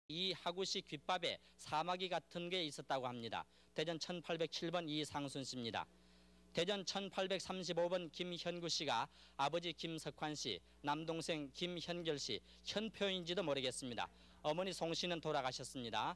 이 하구씨 귓밥에 사마귀 같은 게 있었다고 합니다. 대전 1807번 이상순 씨입니다. 대전 1835번 김현구 씨가 아버지 김석환 씨, 남동생 김현결 씨, 현표인지도 모르겠습니다. 어머니 송 씨는 돌아가셨습니다.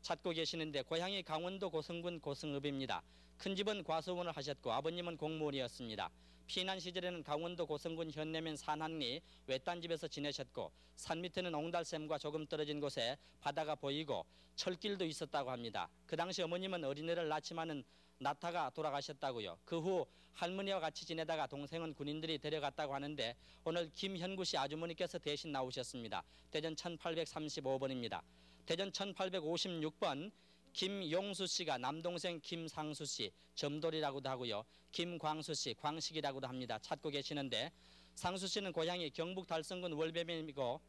찾고 계시는데 고향이 강원도 고성군 고성읍입니다. 큰집은 과수원을 하셨고 아버님은 공무원이었습니다. 피난 시절에는 강원도 고성군 현내면 산안리 외딴 집에서 지내셨고 산 밑에는 옹달샘과 조금 떨어진 곳에 바다가 보이고 철길도 있었다고 합니다. 그 당시 어머님은 어린애를 낳지만은 낳다가 돌아가셨다고요. 그 후 할머니와 같이 지내다가 동생은 군인들이 데려갔다고 하는데 오늘 김현구 씨 아주머니께서 대신 나오셨습니다. 대전 1835번입니다. 대전 1856번 김용수 씨가 남동생 김상수 씨, 점돌이라고도 하고요. 김광수 씨, 광식이라고도 합니다. 찾고 계시는데 상수 씨는 고향이 경북 달성군 월배면이고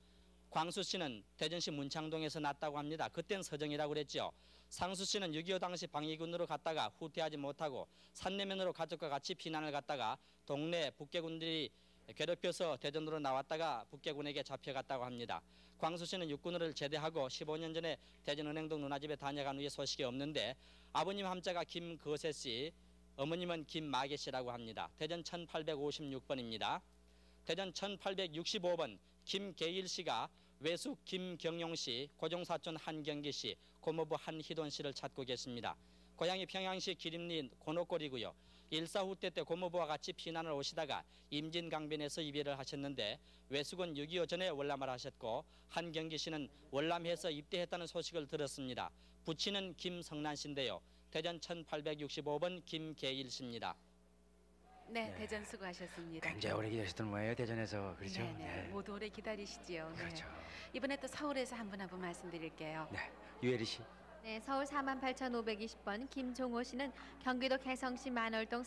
광수 씨는 대전시 문창동에서 났다고 합니다. 그땐 서정이라고 그랬죠. 상수 씨는 6.25 당시 방위군으로 갔다가 후퇴하지 못하고 산내면으로 가족과 같이 피난을 갔다가 동네 북계군들이 괴롭혀서 대전으로 나왔다가 북계군에게 잡혀갔다고 합니다. 광수 씨는 육군을 제대하고 15년 전에 대전 은행동 누나집에 다녀간 후에 소식이 없는데 아버님 함자가 김거세 씨, 어머님은 김마계 씨라고 합니다. 대전 1856번입니다. 대전 1865번 김계일 씨가 외숙 김경용 씨, 고종사촌 한경기 씨, 고모부 한희돈 씨를 찾고 계십니다. 고향이 평양시 기림리 고노골이고요. 일사후퇴 때 고모부와 같이 피난을 오시다가 임진강변에서 이별을 하셨는데 외숙은 6.25 전에 월남을 하셨고 한경기 씨는 월남해서 입대했다는 소식을 들었습니다. 부친은 김성난 씨인데요. 대전 1865번 김계일 씨입니다. 네, 대전 수고하셨습니다. 굉장히 오래 기다리셨던 모양이에요, 대전에서. 그렇죠? 네. 모두 오래 기다리시지요. 네. 그렇죠. 이번에 또 서울에서 한 분 말씀드릴게요. 네, 유혜리 씨. 네, 서울 48,520번 김종호 씨는 경기도 개성시 만월동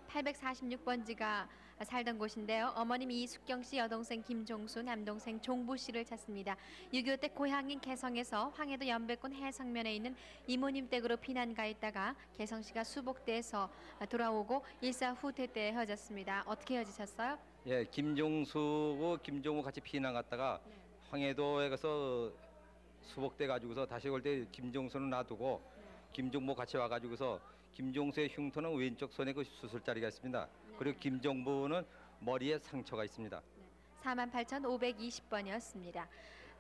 846번지가 살던 곳인데요. 어머님 이숙경 씨, 여동생 김종수, 남동생 종부 씨를 찾습니다. 6.25 때 고향인 개성에서 황해도 연백군 해성면에 있는 이모님 댁으로 피난 가 있다가 개성시가 수복돼서 돌아오고 일사후퇴 때 헤어졌습니다. 어떻게 헤어지셨어요? 예, 김종수고 김종우 같이 피난 갔다가 황해도에 가서 수복돼 가지고서 다시 올 때 김종수는 놔두고 김종모 같이 와가지고서 김종수의 흉터는 왼쪽 손에 그 수술자리가 있습니다. 그리고 김종부는 머리에 상처가 있습니다. 48,520번이었습니다.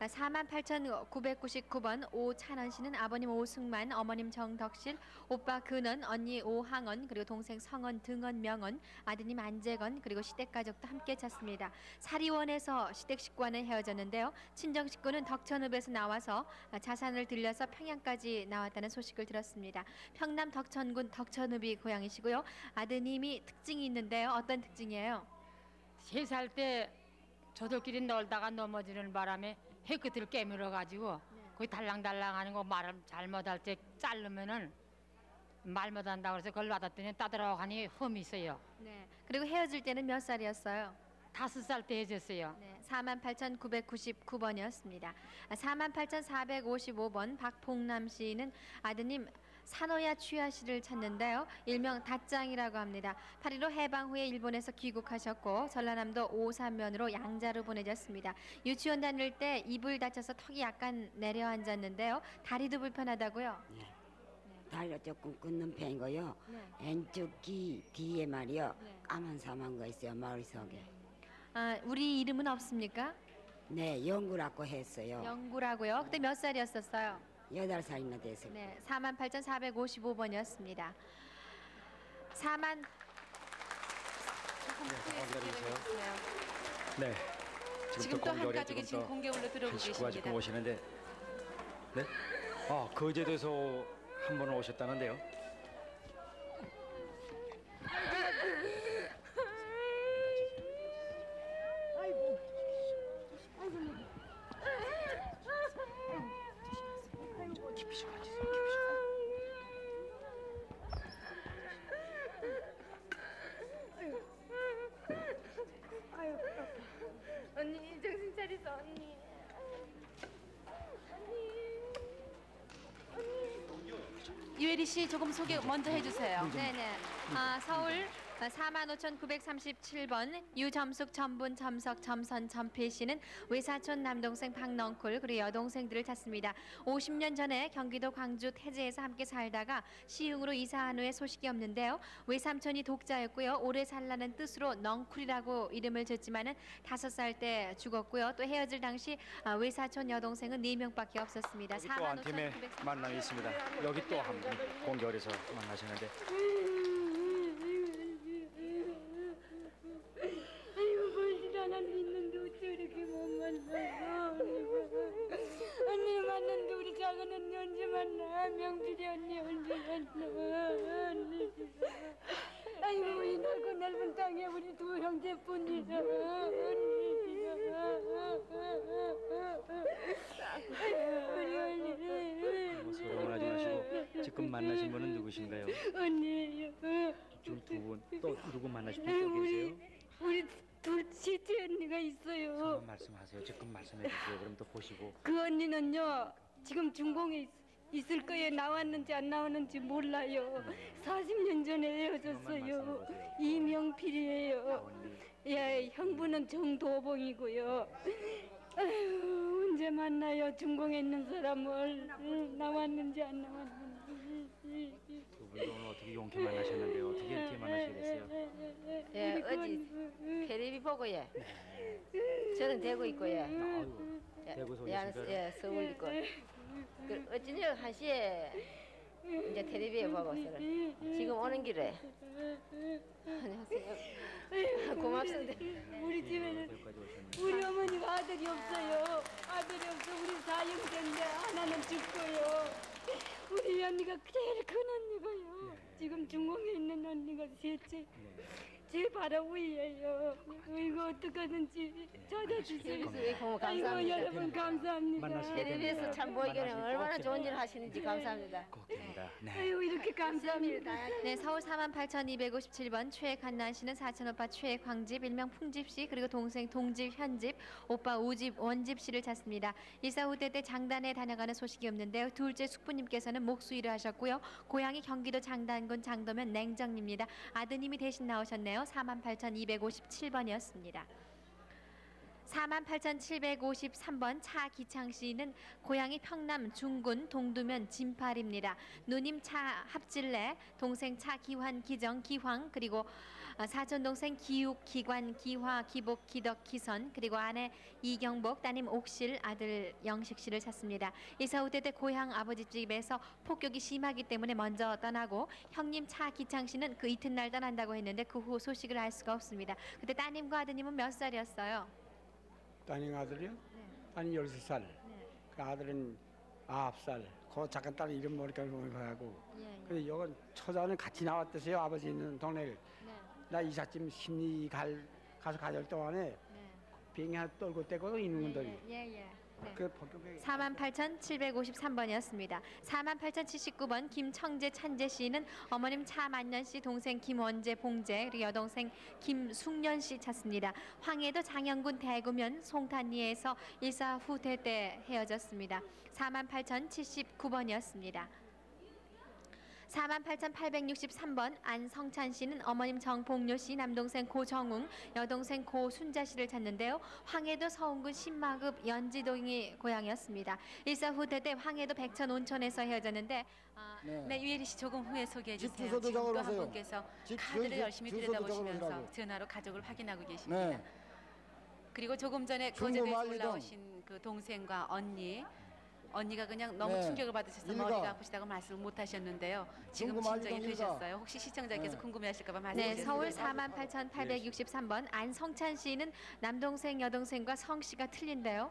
48,999번 오찬원 씨는 아버님 오승만, 어머님 정덕실, 오빠 근원, 언니 오항원, 그리고 동생 성원, 등원, 명원, 아드님 안재건, 그리고 시댁 가족도 함께 찾습니다. 사리원에서 시댁 식구와는 헤어졌는데요. 친정 식구는 덕천읍에서 나와서 자산을 들려서 평양까지 나왔다는 소식을 들었습니다. 평남 덕천군 덕천읍이 고향이시고요. 아드님이 특징이 있는데요. 어떤 특징이에요? 3살 때 저들끼리 놀다가 넘어지는 바람에 혀끝을 깨물어 가지고 거기 달랑달랑 하는 거 말을 잘못할 때 자르면은 말 못한다고 그래서 그걸 놔뒀더니 따들어가니 흠이 있어요. 네. 그리고 헤어질 때는 몇 살이었어요? 5살 때 헤어졌어요. 네, 48,999번이었습니다. 48,455번 박봉남 씨는 아드님 산호야 취하 씨를 찾는데요. 일명 닷장이라고 합니다. 8.15 해방 후에 일본에서 귀국하셨고 전라남도 오산면으로 양자로 보내졌습니다. 유치원 다닐 때 입을 다쳐서 턱이 약간 내려앉았는데요. 다리도 불편하다고요? 네. 다리가 조금 끊는 편이고요. 네. 왼쪽 귀 뒤에 말이요. 네. 까만 사만 거 있어요. 머릿속에. 아, 우리 이름은 없습니까? 네, 영구라고 했어요. 영구라고요. 그때 몇 살이었었어요? 8살이나 돼서. 네, 48,455번이었습니다. 4만 네. 지금 또 한 가족이 지금 공개홀로 들어오고 식구가 계십니다. 지금 오시는데, 네? 아, 거제도에서 한 번 오셨다는데요. 언니 정신 차리소 언니. 유혜리 씨 조금 소개 먼저 해주세요. 네네. 서울 45,937번 유점숙 점분 점석 점선 점필 씨는 외사촌 남동생 박넝쿨 그리고 여동생들을 찾습니다. 50년 전에 경기도 광주 태제에서 함께 살다가 시흥으로 이사한 후에 소식이 없는데요. 외삼촌이 독자였고요. 오래 살라는 뜻으로 넝쿨이라고 이름을 줬지만은 5살 때 죽었고요. 또 헤어질 당시 외사촌 여동생은 4명밖에 없었습니다. 여기 또 한 팀의 45,937번. 만남이 있습니다. 여기 또 한 분 공개홀에서 만나셨는데 아이고 볼일 하나도 있는데 어째 이렇게 못 만나서 언니 만났는데 우리 작은 언니 언제 만나 명필이 언니 언제 만나 언니 아이고 이 넓고 넓은 땅에 우리 두 형제뿐이다 우리 언니 서로 원하지 마시고 지금 만나신 분은 누구신가요? 언니예요. 지금 두 분 또 누구 만나신 분 또 계세요? 우리 둘 셋째 언니가 있어요. 한번 말씀하세요. 지금 말씀해 주세요. 그럼 또 보시고. 그 언니는요 지금 중공에 있을 거예요. 나왔는지 안 나왔는지 몰라요. 40년 전에 헤어졌어요. 이명필이에요. 예, 형부는 정도봉이고요. 아유, 언제 만나요? 중공에 있는 사람을 나왔는지 안 나왔는지. 두 분도 오늘 어떻게 용케 만나셨는데요? 어떻게 이렇게 만나시게 됐어요? 예, 어디 텔레비 보고 예. 저는 대구 있고 예. 아유, 대구에서 오셨어요? 예, 서울 있고. 그 어쩐지 1시에 이제 텔레비에 보고서는 지금 오는 길에 안녕하세요. 고맙습니다. 우리 집에는 대구까지 오셨는데. 우리 어머니가 아들이 없어요. 아들이 없어 우리 사형제인데 하나는 죽고요. 우리 언니가 제일 큰 언니고요. 지금 중공에 있는 언니가 셋째. 제 바로 위에요. 이거 어떡하든지 찾아주세요. 아이고 감사합니다. 여러분 감사합니다. 만나시게 텔레비에서 참 보이기는 얼마나 좋은 일 하시는지 감사합니다. 꼭 됩니다. 네. 아이고 이렇게 감사합니다. 네, 서울 48,257번 최간난 씨는 사촌 오빠 최광집 일명 풍집 씨 그리고 동생 동집 현집 오빠 우집 원집 씨를 찾습니다. 이사 후대 때 장단에 다녀가는 소식이 없는데요. 둘째 숙부님께서는 목수일을 하셨고요. 고향이 경기도 장단군 장도면 냉정입니다. 아드님이 대신 나오셨네요. 48,257번이었습니다. 48,753번 차기창 씨는 고향이 평남 중군 동두면 진팔입니다. 누님 차 합질래, 동생 차 기환 기정 기황 그리고 사촌 동생 기욱 기관 기화 기복 기덕 기선 그리고 아내 이경복 따님 옥실 아들 영식 씨를 찾습니다. 이사 후대 때 고향 아버지 집에서 폭격이 심하기 때문에 먼저 떠나고 형님 차 기창 씨는 그 이튿날 떠난다고 했는데 그 후 소식을 알 수가 없습니다. 그때 따님과 아드님은 몇 살이었어요? 따님 아들이요? 따님 13살. 그 아들은 9살. 그 작은 딸 이름 모르니까 하고. 근데 이건 처자는 같이 나왔대서요. 아버지 있는 동네를. 나 이삿짐 심리 가서 가져올 동안에 비행기 하나 떨고 떼고 있는 분들이. 그 폭격에 48,753번이었습니다. 48,079번 김청재 찬재 씨는 어머님 차만년 씨, 동생 김원재 봉재 그리고 여동생 김숙년 씨 찾습니다. 황해도 장영군 대구면 송탄리에서 일사 후퇴 때 헤어졌습니다. 48,079번이었습니다. 48,863번 안성찬 씨는 어머님 정봉료 씨, 남동생 고정웅, 여동생 고순자 씨를 찾는데요. 황해도 서운군 신마급 연지동이 고향이었습니다. 일사 후퇴 때 황해도 백천 온천에서 헤어졌는데 네, 유예리 씨 조금 후에 소개해 집 주세요. 주소도 지금 또 한 적어보세요. 분께서 집 카드를 주소- 열심히 주소도 들여다보시면서 적어보라고. 전화로 가족을 확인하고 계십니다. 네. 그리고 조금 전에 중구 거제도에서 만리동. 올라오신 그 동생과 언니가 그냥 너무 네. 충격을 받으셔서 일가. 머리가 아프시다고 말씀을 못 하셨는데요. 지금 중구 진정이 만리동 일가. 되셨어요. 혹시 시청자께서 네. 궁금해하실까 봐 말씀해 네, 주세요. 서울 48,863번 안성찬 씨는 남동생 여동생과 성씨가 틀린데요.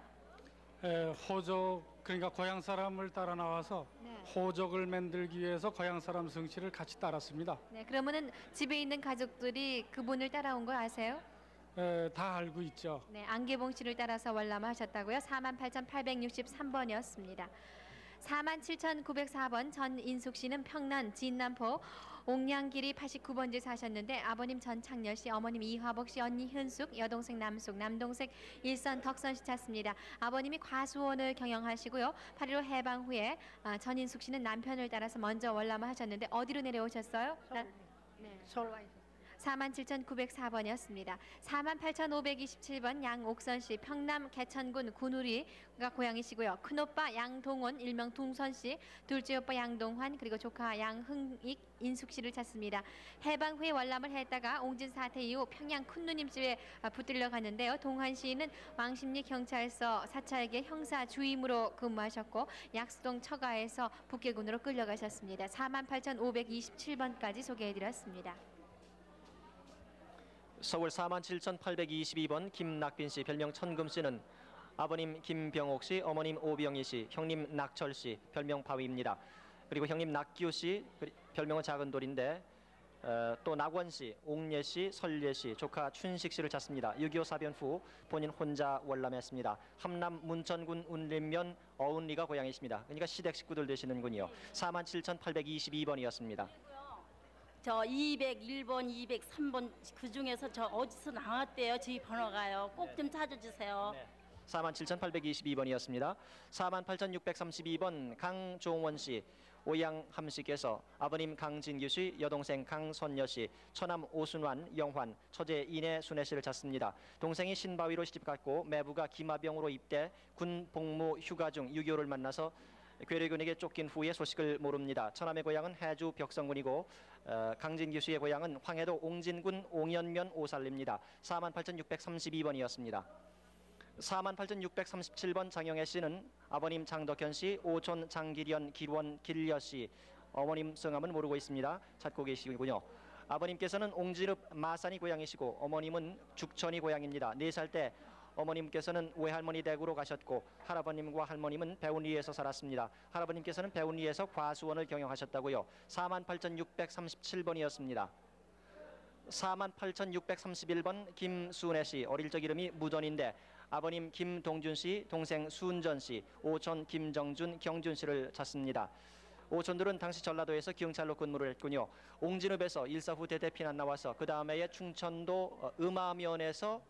호적 그러니까 고향 사람을 따라 나와서 호적을 만들기 위해서 고향 사람 성씨를 같이 따랐습니다. 네, 그러면은 집에 있는 가족들이 그분을 따라온 거 아세요? 다 알고 있죠. 네, 안계봉 씨를 따라서 월남하셨다고요. 48,863번이었습니다. 47,904번 전인숙 씨는 평남 진남포 옥량길이 89번지 사셨는데 아버님 전창렬 씨, 어머님 이화복 씨, 언니 현숙, 여동생 남숙, 남동생 일선 덕선 씨 찾습니다. 아버님이 과수원을 경영하시고요. 8.15 해방 후에 전인숙 씨는 남편을 따라서 먼저 월남을 하셨는데 어디로 내려오셨어요? 서울. 47,904번이었습니다. 48,527번 양옥선 씨, 평남 개천군 군우리가 고향이시고요. 큰오빠 양동원 일명 둥선 씨, 둘째 오빠 양동환 그리고 조카 양흥익 인숙 씨를 찾습니다. 해방 후에 월남을 했다가 옹진 사태 이후 평양 큰누님 집에 붙들려 갔는데요. 동환 씨는 왕십리 경찰서 사찰계 형사 주임으로 근무하셨고 약수동 처가에서 북계군으로 끌려가셨습니다. 48,527번까지 소개해드렸습니다. 서울 47,822번 김낙빈 씨, 별명 천금 씨는 아버님 김병옥 씨, 어머님 오병희 씨, 형님 낙철 씨, 별명 바위입니다. 그리고 형님 낙규 씨, 별명은 작은 돌인데 또 낙원 씨, 옥예 씨, 설예 씨, 조카 춘식 씨를 찾습니다. 6.25 사변 후 본인 혼자 월남했습니다. 함남 문천군 운림면 어운리가 고향이십니다. 그러니까 시댁 식구들 되시는군요. 47,822번이었습니다. 저 201번, 203번 그 중에서 저 어디서 나왔대요? 저희 번호가요. 꼭 좀 찾아주세요. 네. 47,822번이었습니다. 48,632번 강종원 씨, 오양함 씨께서 아버님 강진규 씨, 여동생 강선여 씨, 처남 오순환, 영환, 처제 이내 순애 씨를 찾습니다. 동생이 신바위로 시집갔고 매부가 기마병으로 입대 군 복무 휴가 중 6.25를 만나서 괴뢰군에게 쫓긴 후에 소식을 모릅니다. 처남의 고향은 해주 벽성군이고 강진규 씨의 고향은 황해도 옹진군 옹연면 오살리입니다. 48,632번이었습니다. 48,637번 장영애 씨는 아버님 장덕현 씨, 오촌 장기련, 길원, 길려 씨, 어머님 성함은 모르고 있습니다. 찾고 계시군요. 아버님께서는 옹진읍 마산이 고향이시고 어머님은 죽천이 고향입니다. 4살 때 어머님께서는 외할머니 댁으로 가셨고 할아버님과 할머님은 배운리에서 살았습니다. 할아버님께서는 배운리에서 과수원을 경영하셨다고요. 48,637번이었습니다. 48,631번 김순애 씨, 어릴 적 이름이 무전인데 아버님 김동준 씨, 동생 순전 씨, 오촌 김정준, 경준 씨를 찾습니다. 오촌들은 당시 전라도에서 경찰로 근무를 했군요. 옹진읍에서 일사 후 대대 피난 나와서 그 다음에 충청도 음암면에서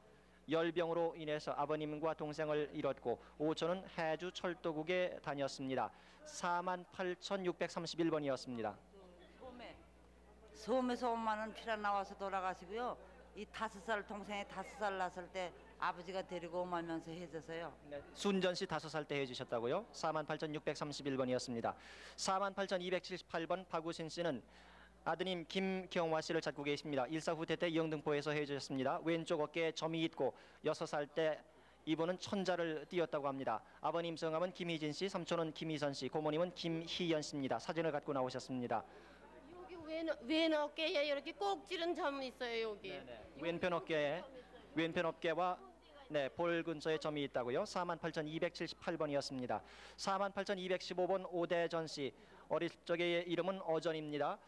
열병으로 인해서 아버님과 동생을 잃었고 오촌은 해주 철도국에 다녔습니다. 48,631번이었습니다. 섬에서 엄마는 피난 나와서 돌아가시고요. 이 5살 동생이 5살 났을 때 아버지가 데리고 오면서 해줘서요. 네, 순전 씨 5살 때 해주셨다고요? 48,631번이었습니다. 48,278번 박우신 씨는 아드님 김경화 씨를 찾고 계십니다. 일사 후퇴 때 영등포에서 해주셨습니다. 왼쪽 어깨에 점이 있고 6살 때 이분은 천자를 띄었다고 합니다. 아버님 성함은 김희진 씨, 삼촌은 김희선 씨, 고모님은 김희연 씨입니다. 사진을 갖고 나오셨습니다. 여기 왼 어깨에 이렇게 꼭 찌른 점이 있어요. 여기. 네네. 왼편 어깨와 네, 볼 근처에 점이 있다고요. 48,278번이었습니다. 48,215번 오대전 씨, 어릴 적의 이름은 어전입니다.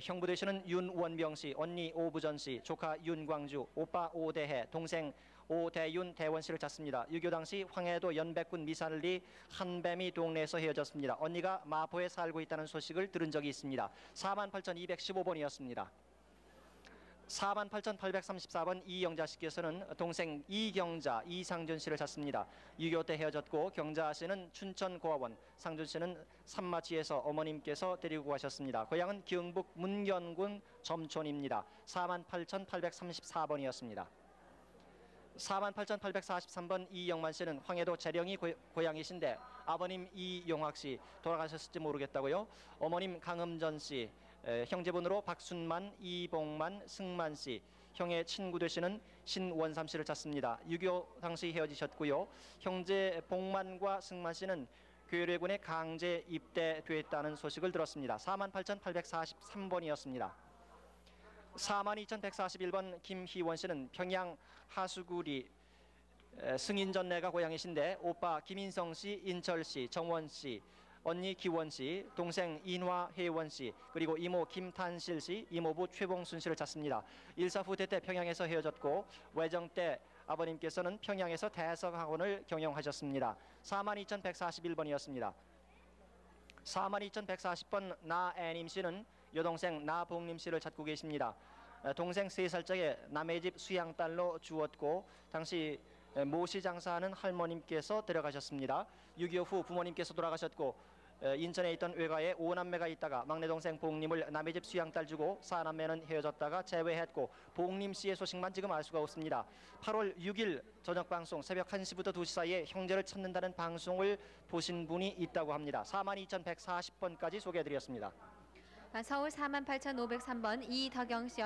형부 되시는 윤원병 씨, 언니 오부전 씨, 조카 윤광주, 오빠 오대해, 동생 오대윤 대원 씨를 찾습니다. 6.25 당시 황해도 연백군 미산리 한뱀이 동네에서 헤어졌습니다. 언니가 마포에 살고 있다는 소식을 들은 적이 있습니다. 48,215번이었습니다. 48,834번 이영자 씨께서는 동생 이경자, 이상준 씨를 찾습니다. 6.25 때 헤어졌고 경자 씨는 춘천 고아원, 상준 씨는 산마치에서 어머님께서 데리고 가셨습니다. 고향은 경북 문견군 점촌입니다. 48,834번이었습니다. 48,843번 이영만 씨는 황해도 재령이 고향이신데 아버님 이용학 씨 돌아가셨을지 모르겠다고요. 어머님 강음전 씨, 형제분으로 박순만, 이봉만, 승만 씨, 형의 친구 되시는 신원삼 씨를 찾습니다. 6.25 당시 헤어지셨고요. 형제 봉만과 승만 씨는 괴뢰군에 강제 입대됐다는 소식을 들었습니다. 48,843번이었습니다. 42,141번 김희원 씨는 평양 하수구리 승인전내가 고향이신데 오빠 김인성 씨, 인철 씨, 정원 씨, 언니 기원 씨, 동생 인화혜원 씨, 그리고 이모 김탄실 씨, 이모부 최봉순 씨를 찾습니다. 일사 후퇴 때 평양에서 헤어졌고 외정 때 아버님께서는 평양에서 대석학원을 경영하셨습니다. 42,141번이었습니다. 42,140번 나애님 씨는 여동생 나봉림 씨를 찾고 계십니다. 동생 3살 적에 남의 집 수양딸로 주었고 당시 모시 장사하는 할머님께서 데려가셨습니다. 6.25 후 부모님께서 돌아가셨고 인천에 있던 외가에 5남매가 있다가 막내 동생 봉님을 남의 집 수양딸 주고 4남매는 헤어졌다가 재회했고 봉님 씨의 소식만 지금 알 수가 없습니다. 8월 6일 저녁 방송 새벽 1시부터 2시 사이에 형제를 찾는다는 방송을 보신 분이 있다고 합니다. 42,140번까지 소개해드렸습니다. 서울 48,503번 이덕영 씨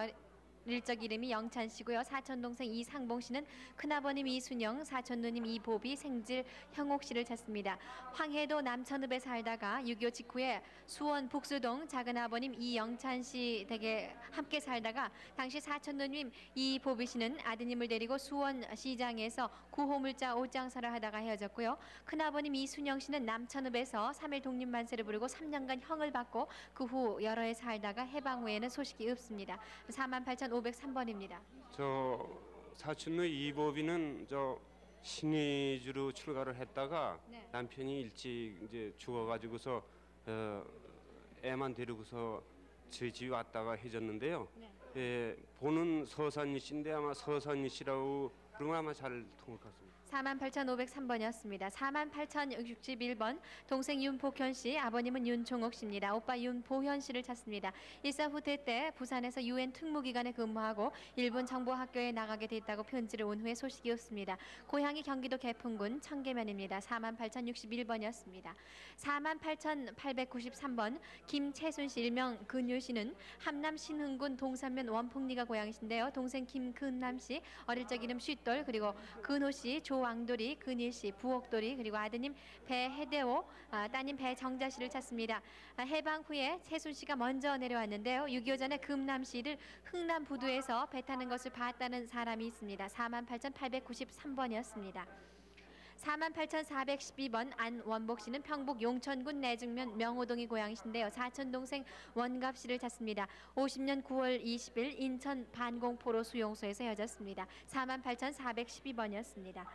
일적 이름이 영찬 씨고요. 사촌 동생 이상봉 씨는 큰아버님 이순영, 사촌 누님 이보비, 생질 형옥 씨를 찾습니다. 황해도 남천읍에 살다가 6.25 직후에 수원 북수동 작은아버님 이영찬 씨 댁에 함께 살다가 당시 사촌 누님 이보비 씨는 아드님을 데리고 수원 시장에서 구호물자 옷장사를 하다가 헤어졌고요. 큰아버님 이순영 씨는 남천읍에서 3일 독립만세를 부르고 3년간 형을 받고 그 후 여러 해 살다가 해방 후에는 소식이 없습니다. 48,503번입니다. 저 사촌의 이보비는 저 신의주로 출가를 했다가 네. 남편이 일찍 이제 죽어가지고서 애만 데리고서 저희 집에 왔다가 헤어졌는데요. 네. 예, 보는 서산이 씨인데 아마 서산이 씨라고 그러면 아마 잘 통할 것 같습니다. 48,503번이었습니다. 48,061번 동생 윤복현 씨, 아버님은 윤종옥 씨입니다. 오빠 윤보현 씨를 찾습니다. 일사 후퇴 때 부산에서 UN 특무기관에 근무하고 일본 정보학교에 나가게 됐다고 편지를 온 후에 소식이 없습니다. 고향이 경기도 개풍군 청계면입니다. 48,061번이었습니다. 48,893번 김채순 씨 일명 근유 씨는 함남 신흥군 동산면 원풍리가 고향이신데요. 동생 김근남 씨 어릴 적 이름 쉿돌 그리고 근호 씨 조왕돌이, 근일 씨, 부옥돌이 그리고 아드님 배해대호, 따님 배정자 씨를 찾습니다. 해방 후에 채순 씨가 먼저 내려왔는데요. 6.25 전에 금남 씨를 흥남 부두에서 배 타는 것을 봤다는 사람이 있습니다. 48,893번이었습니다. 48,412번 안원복 씨는 평북 용천군 내중면 명호동이 고향이신데요. 사촌 동생 원갑 씨를 찾습니다. 50년 9월 20일 인천 반공포로 수용소에서 헤어졌습니다. 48,412번이었습니다.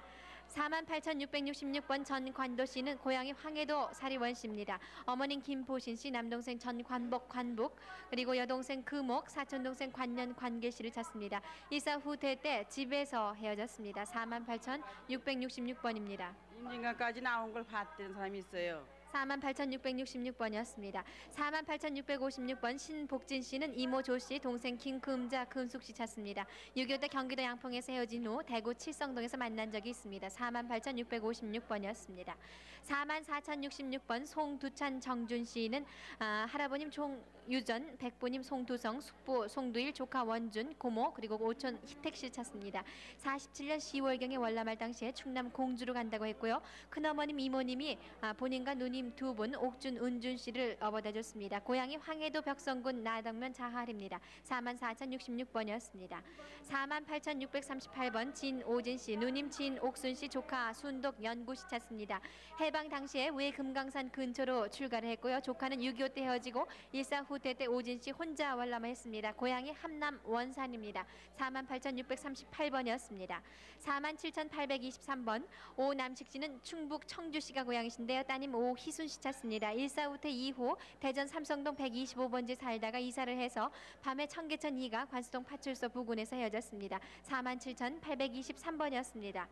48,666번 전관도 씨는 고향이 황해도 사리원 씨입니다. 어머님 김보신 씨, 남동생 전관복 관북, 그리고 여동생 금옥, 사촌동생 관년 관계 씨를 찾습니다. 이사 후퇴 때 집에서 헤어졌습니다. 48,666번입니다. 임진강까지 나온 걸 봤던 사람이 있어요. 48,666번이었습니다. 48,656번 신복진 씨는 이모 조 씨, 동생 김금자, 금숙 씨 찾습니다. 6.25 때 경기도 양평에서 헤어진 후 대구 칠성동에서 만난 적이 있습니다. 48,656번이었습니다. 44,066번 송두찬 정준 씨는 할아버님 총유전, 백부님 송두성, 숙부 송두일, 조카 원준, 고모 그리고 오촌 희택 씨 찾습니다. 47년 10월경에 월남할 당시에 충남 공주로 간다고 했고요. 큰어머님 이모님이 본인과 누님 두 분 옥준, 은준 씨를 업어다 줬습니다. 고향이 황해도 벽성군 나덕면 자할입니다. 44,066번이었습니다. 48,638번 진오진 씨, 누님 진옥순 씨, 조카 순독 연구 씨 찾습니다. 해방 당시에 왜 금강산 근처로 출가를 했고요. 조카는 6.25 때 헤어지고 일사 후퇴 때 오진 씨 혼자 월남했습니다. 고향이 함남 원산입니다. 48,638번이었습니다. 47,823번 오남식 씨는 충북 청주시가 고향이신데요. 따님 오희순 씨 찾습니다. 일사 후퇴 이후 대전 삼성동 125번지 살다가 이사를 해서 밤에 청계천 2가 관수동 파출소 부근에서 헤어졌습니다. 47,823번이었습니다.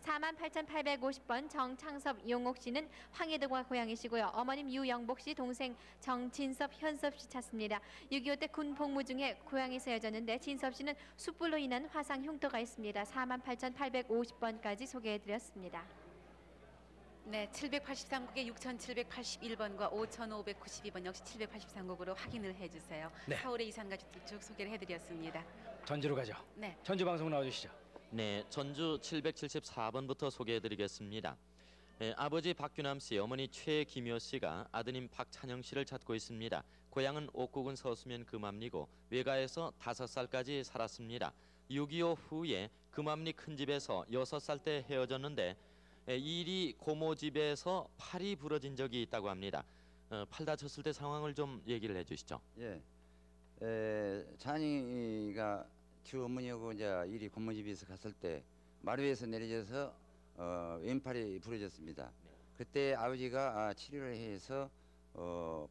48,850번 정창섭 용옥 씨는 황해도가 고향이시고요. 어머님 유영복 씨, 동생 정진섭 현섭 씨 찾습니다. 6.25 때 군 복무 중에 고향에서 헤어졌는데 진섭 씨는 숯불로 인한 화상 흉터가 있습니다. 48,850번까지 소개해드렸습니다. 네, 783국에 6,781번과 5,592번 역시 783국으로 확인을 해주세요. 네. 서울의 이산가족들 쭉 소개를 해드렸습니다. 전주로 가죠. 네. 전주 방송 나와주시죠. 네, 전주 774번부터 소개해드리겠습니다. 네, 아버지 박규남 씨, 어머니 최김여 씨가 아드님 박찬영 씨를 찾고 있습니다. 고향은 옥국은 서수면 금암리고 외가에서 5살까지 살았습니다. 6.25 후에 금암리 큰 집에서 6살 때 헤어졌는데 일이 고모 집에서 팔이 부러진 적이 있다고 합니다. 팔 다쳤을 때 상황을 좀 얘기를 해주시죠. 예, 찬이가 주 어머니하고 이제 일이 고모 집에서 갔을 때 마루에서 내려져서 왼팔이 부러졌습니다. 그때 아버지가 치료를 해서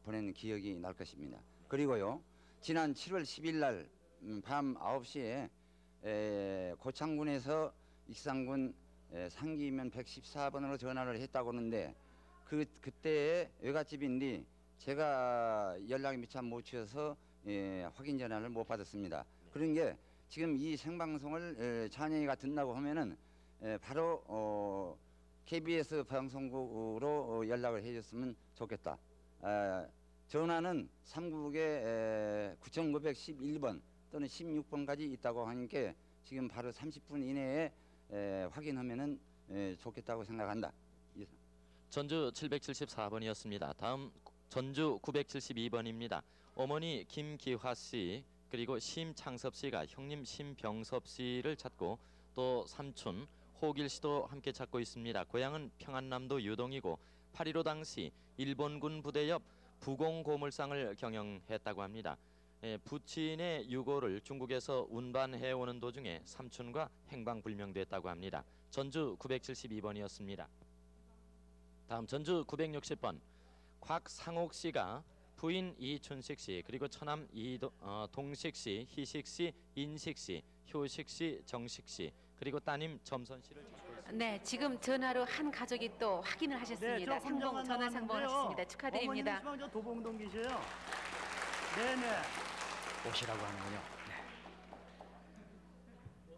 보낸 기억이 날 것입니다. 그리고요, 지난 7월 10일 날 밤 9시에 고창군에서 익산군 상기면 114번으로 전화를 했다고 하는데 그때 외갓집인데 제가 연락이 미처 못 취해서 확인 전화를 못 받았습니다. 그런 게 지금 이 생방송을 자녀가 듣는다고 하면은 바로 KBS 방송국으로 연락을 해줬으면 좋겠다. 전화는 3국에 9911번 또는 16번까지 있다고 하니까 지금 바로 30분 이내에 확인하면은 좋겠다고 생각한다. 전주 774번이었습니다. 다음 전주 972번입니다. 어머니 김기화 씨 그리고 심창섭 씨가 형님 심병섭 씨를 찾고 또 삼촌 호길 씨도 함께 찾고 있습니다. 고향은 평안남도 유동이고 8.15 당시 일본군 부대 옆 부공고물상을 경영했다고 합니다. 부친의 유고를 중국에서 운반해 오는 도중에 삼촌과 행방불명됐다고 합니다. 전주 972번이었습니다. 다음 전주 960번 곽상옥 씨가 부인 이춘식 씨 그리고 처남 동식 씨, 희식 씨, 인식 씨, 효식 씨, 정식 씨 그리고 따님 점선 씨를 찾고 있습니다. 네, 지금 전화로 한 가족이 또 확인을 하셨습니다. 상봉 전화 상봉을 하셨습니다. 축하드립니다. 어머님 저 도봉동기세요? 네네. 오시라고 하는군요.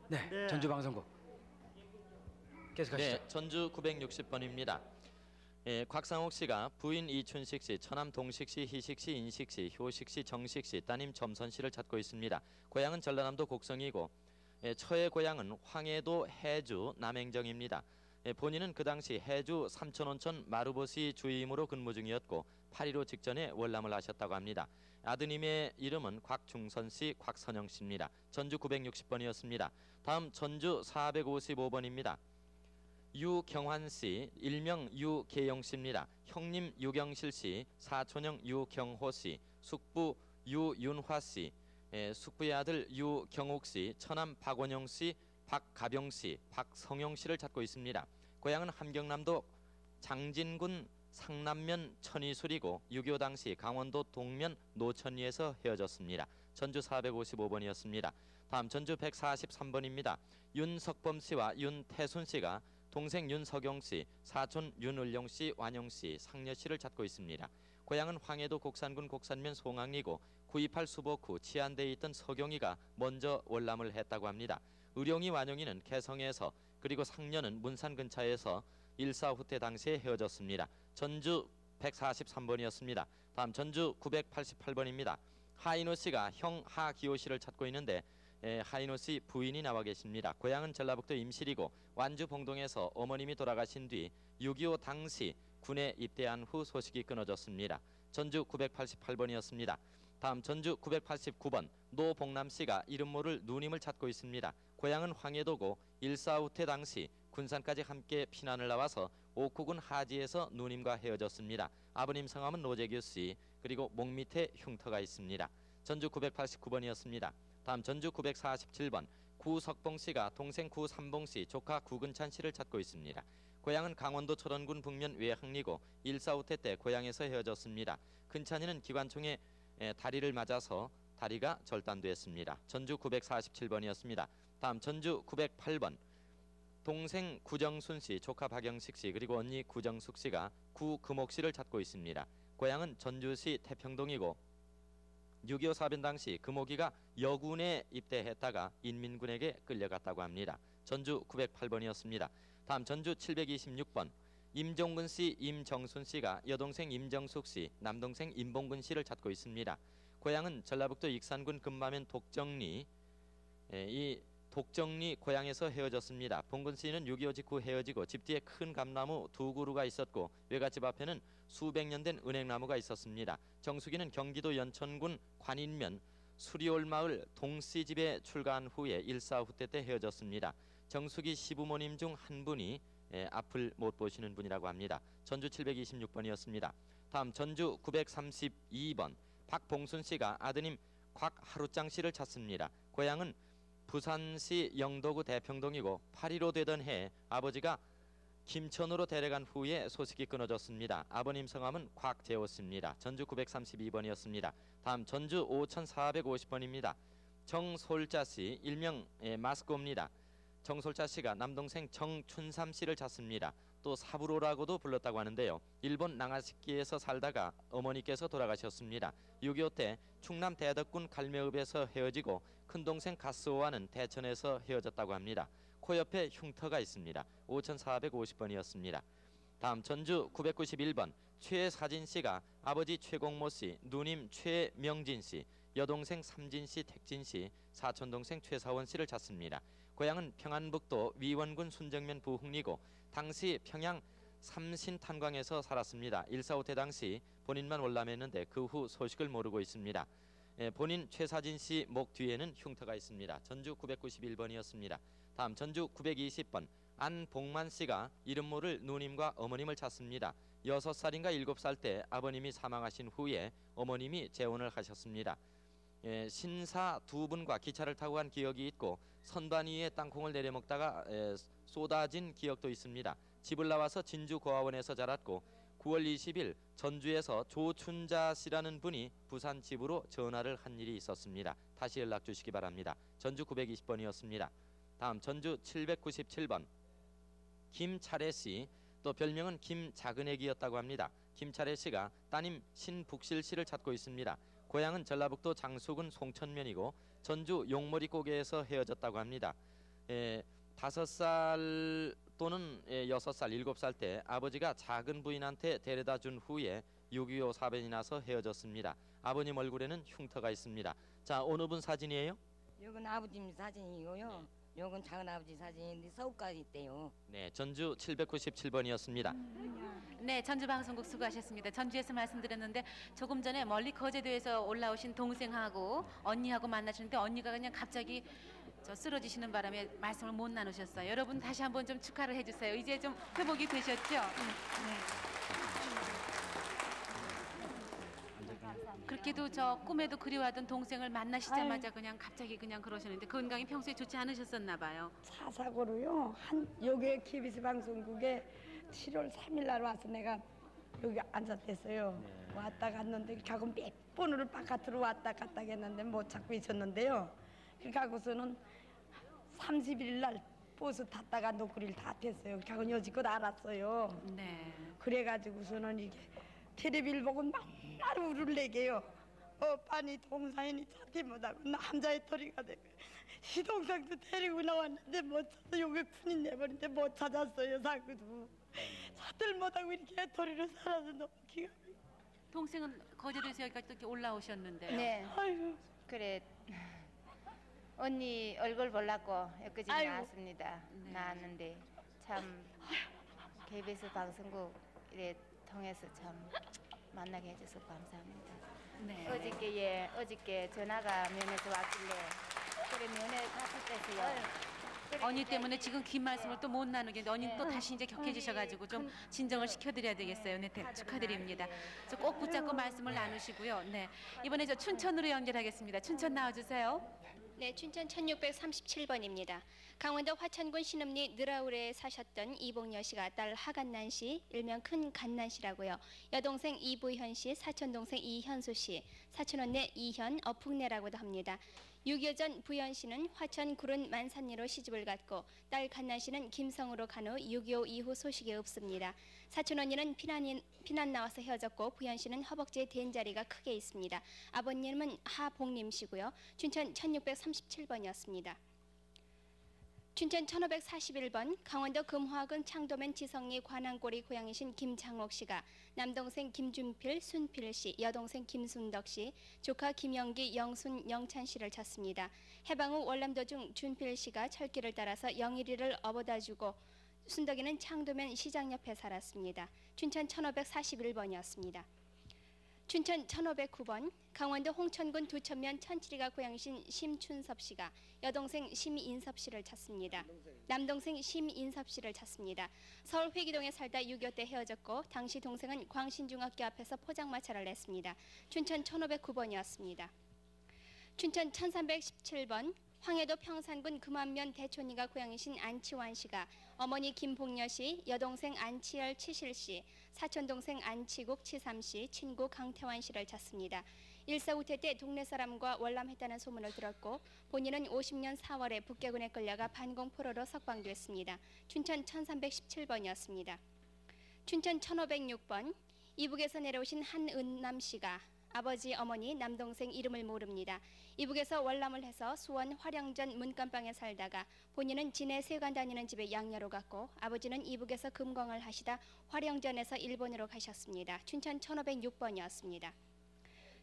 네, 전주 방송국. 계속하시죠. 네, 전주 960번입니다. 곽상옥 씨가 부인 이춘식 씨, 처남 동식 씨, 희식 씨, 인식 씨, 효식 씨, 정식 씨, 따님 점선 씨를 찾고 있습니다. 고향은 전라남도 곡성이고 처의 고향은 황해도 해주 남행정입니다. 본인은 그 당시 해주 삼천원천 마루보시 주임으로 근무 중이었고 8.15 직전에 월남을 하셨다고 합니다. 아드님의 이름은 곽중선 씨, 곽선영 씨입니다. 전주 960번이었습니다. 다음 전주 455번입니다. 유경환 씨, 일명 유계영 씨입니다. 형님 유경실 씨, 사촌형 유경호 씨, 숙부 유윤화 씨, 숙부의 아들 유경욱 씨, 처남 박원영 씨, 박가병 씨, 박성용 씨를 찾고 있습니다. 고향은 함경남도 장진군 상남면 천이술이고 6.25 당시 강원도 동면 노천리에서 헤어졌습니다. 전주 455번이었습니다. 다음 전주 143번입니다. 윤석범 씨와 윤태순 씨가 동생 윤석영 씨, 사촌 윤을용 씨, 완영 씨, 상녀 씨를 찾고 있습니다. 고향은 황해도 곡산군 곡산면 송악리고 928 수복 후 치안대에 있던 서경이가 먼저 월남을 했다고 합니다. 의룡이 완영이는 개성에서 그리고 상녀는 문산 근처에서 일사후 때 당시에 헤어졌습니다. 전주 143번이었습니다. 다음 전주 988번입니다. 하인호 씨가 형 하기호 씨를 찾고 있는데 하인호 씨 부인이 나와 계십니다. 고향은 전라북도 임실이고 완주 봉동에서 어머님이 돌아가신 뒤 6.25 당시 군에 입대한 후 소식이 끊어졌습니다. 전주 988번이었습니다. 다음 전주 989번 노봉남 씨가 이름 모를 누님을 찾고 있습니다. 고향은 황해도고 1.4 후퇴 당시 군산까지 함께 피난을 나와서 옥후군 하지에서 누님과 헤어졌습니다. 아버님 성함은 노재규 씨 그리고 목 밑에 흉터가 있습니다. 전주 989번이었습니다. 다음 전주 947번 구석봉 씨가 동생 구삼봉 씨, 조카 구근찬 씨를 찾고 있습니다. 고향은 강원도 철원군 북면 외항리고 1.4 후퇴 때 고향에서 헤어졌습니다. 근찬이는 기관총에 다리를 맞아서 다리가 절단됐습니다. 전주 947번이었습니다. 다음 전주 908번 동생 구정순 씨, 조카 박영식 씨 그리고 언니 구정숙 씨가 구금옥 씨를 찾고 있습니다. 고향은 전주시 태평동이고 6.25 사변 당시 금옥이가 여군에 입대했다가 인민군에게 끌려갔다고 합니다. 전주 908번이었습니다. 다음 전주 726번 임종근 씨, 임정순 씨가 여동생 임정숙 씨, 남동생 임봉근 씨를 찾고 있습니다. 고향은 전라북도 익산군 금마면 독정리 이 독정리 고향에서 헤어졌습니다. 봉근 씨는 6.25 직후 헤어지고 집 뒤에 큰 감나무 2그루가 있었고 외갓집 앞에는 수백 년 된 은행나무가 있었습니다. 정숙이는 경기도 연천군 관인면 수리올마을 동씨 집에 출가한 후에 1.4 후퇴 때 헤어졌습니다. 정숙이 시부모님 중 한 분이 앞을 못 보시는 분이라고 합니다. 전주 726번이었습니다. 다음 전주 932번 박봉순 씨가 아드님 곽하루짱 씨를 찾습니다. 고향은 부산시 영도구 대평동이고 8.15 되던 해 아버지가 김천으로 데려간 후에 소식이 끊어졌습니다. 아버님 성함은 곽재호 씨입니다. 전주 932번이었습니다. 다음 전주 5450번입니다. 정솔자 씨 일명 마스코입니다. 정솔자 씨가 남동생 정춘삼 씨를 찾습니다. 또 사부로라고도 불렀다고 하는데요. 일본 나가사키에서 살다가 어머니께서 돌아가셨습니다. 6.25 때 충남 대덕군 갈매읍에서 헤어지고 큰동생 가스오와는 대천에서 헤어졌다고 합니다. 코 옆에 흉터가 있습니다. 5450번이었습니다. 다음 전주 991번 최사진 씨가 아버지 최공모 씨, 누님 최명진 씨, 여동생 삼진 씨, 택진 씨, 사촌동생 최사원 씨를 찾습니다. 고향은 평안북도 위원군 순정면 부흥리고 당시 평양 삼신탄광에서 살았습니다. 1.45 때 당시 본인만 월남했는데 그 후 소식을 모르고 있습니다. 본인 최사진 씨 목 뒤에는 흉터가 있습니다. 전주 991번이었습니다. 다음 전주 920번 안복만 씨가 이름 모를 누님과 어머님을 찾습니다. 6살인가 7살 때 아버님이 사망하신 후에 어머님이 재혼을 하셨습니다. 신사 두 분과 기차를 타고 간 기억이 있고 선반 위에 땅콩을 내려먹다가 쏟아진 기억도 있습니다. 집을 나와서 진주 고아원에서 자랐고 9월 20일 전주에서 조춘자 씨라는 분이 부산 집으로 전화를 한 일이 있었습니다. 다시 연락 주시기 바랍니다. 전주 920번이었습니다. 다음 전주 797번 김차례 씨, 또 별명은 김작은애기였다고 합니다. 김차례 씨가 따님 신북실 씨를 찾고 있습니다. 고향은 전라북도 장수군 송천면이고 전주 용머리고개에서 헤어졌다고 합니다. 5살 또는 6살, 7살 때 아버지가 작은 부인한테 데려다 준 후에 6.25 사변이 나서 헤어졌습니다. 아버님 얼굴에는 흉터가 있습니다. 자, 어느 분 사진이에요? 이건 아버님 사진이고요. 요건 작은 아버지 사진인데 서울까지 있대요. 네, 전주 797번이었습니다. 네, 전주방송국 수고하셨습니다. 전주에서 말씀드렸는데 조금 전에 멀리 거제도에서 올라오신 동생하고 언니하고 만나시는데 언니가 그냥 갑자기 쓰러지시는 바람에 말씀을 못 나누셨어요. 여러분 다시 한번 좀 축하를 해주세요. 이제 좀 회복이 되셨죠? 그렇게도 저 꿈에도 그리워하던 동생을 만나시자마자 그냥 갑자기 그냥 그러셨는데 건강이 평소에 좋지 않으셨었나 봐요. 차 사고로요. 여기 KBS 방송국에 7월 3일 날 와서 내가 여기 앉았댔어요. 왔다 갔는데 가고 몇 번을 바깥으로 왔다 갔다 했는데 못 찾고 있었는데요. 그렇게 하고서는 30일 날 버스 탔다가 노크리를 다 탔어요. 그하고 여지껏 알았어요. 네. 그래가지고서는 이게 텔레비를 보고 맨날 울을 내게요. 오빠니 동상이니 자퇴 못하고 남자의 털이가 되고 시동생도 데리고 나왔는데 못 찾아. 여기 군인 내버린데 못 찾았어요. 자꾸도 자퇴를 못하고 이렇게 털이로 살아서 너무 기가 막혀요. 동생은 거제도에서 여기까지 이렇게 올라오셨는데. 네. 아이고. 그래. 언니 얼굴 보려고 여기까지 아이고. 나왔습니다. 나왔는데 참 KBS 방송국 이래 통해서 참 만나게 해줘서 감사합니다. 네. 어저께 전화가 면에서 왔길래 그래 면회 갔을 때서요. 언니 때문에 지금 긴 말씀을 또 못 나누겠는데 언니 또 다시 이제 격해지셔가지고 좀 진정을 시켜드려야 되겠어요. 네, 축하드립니다. 저 꼭 붙잡고 말씀을 나누시고요. 네, 이번에 저 춘천으로 연결하겠습니다. 춘천 나와주세요. 네, 춘천 1637번입니다. 강원도 화천군 신읍리 느라울에 사셨던 이봉여 씨가 딸 하간난 씨, 일명 큰 간난 씨라고요. 여동생 이부현 씨, 사촌동생 이현수 씨, 사촌언니 이현, 어풍내라고도 합니다. 6.25 전 부현 씨는 화천 구른 만산리로 시집을 갔고 딸 간난 씨는 김성으로 간 후 6.25 이후 소식이 없습니다. 사촌언니는 피난 나와서 헤어졌고 부현 씨는 허벅지에 된자리가 크게 있습니다. 아버님은 하복림 씨고요. 춘천 1637번이었습니다. 춘천 1541번 강원도 금화군 창도면 지성리 관안골이 고향이신 김창옥 씨가 남동생 김준필, 순필 씨, 여동생 김순덕 씨, 조카 김영기, 영순, 영찬 씨를 찾습니다. 해방 후 월남도 중 준필 씨가 철길을 따라서 영일이를 업어다주고 순덕이는 창도면 시장 옆에 살았습니다. 춘천 1541번이었습니다. 춘천 1509번 강원도 홍천군 두천면 천칠이가 고향이신 심춘섭 씨가 여동생 심인섭 씨를 찾습니다. 남동생 심인섭 씨를 찾습니다. 서울 회기동에 살다 6.25 때 헤어졌고 당시 동생은 광신중학교 앞에서 포장마차를 냈습니다. 춘천 1509번이었습니다. 춘천 1317번 황해도 평산군 금안면 대촌이가 고향이신 안치환 씨가 어머니 김복녀 씨, 여동생 안치열 치실 씨, 사촌동생 안치국 치삼 씨, 친구 강태환 씨를 찾습니다. 1.4 우태 때 동네 사람과 월남했다는 소문을 들었고 본인은 50년 4월에 북계군에 끌려가 반공포로로 석방됐습니다. 춘천 1317번이었습니다. 춘천 1506번 이북에서 내려오신 한은남 씨가 아버지, 어머니, 남동생 이름을 모릅니다. 이북에서 월남을 해서 수원 화령전 문간방에 살다가 본인은 진해 세관 다니는 집에 양녀로 갔고 아버지는 이북에서 금광을 하시다 화령전에서 일본으로 가셨습니다. 춘천 1506번이었습니다.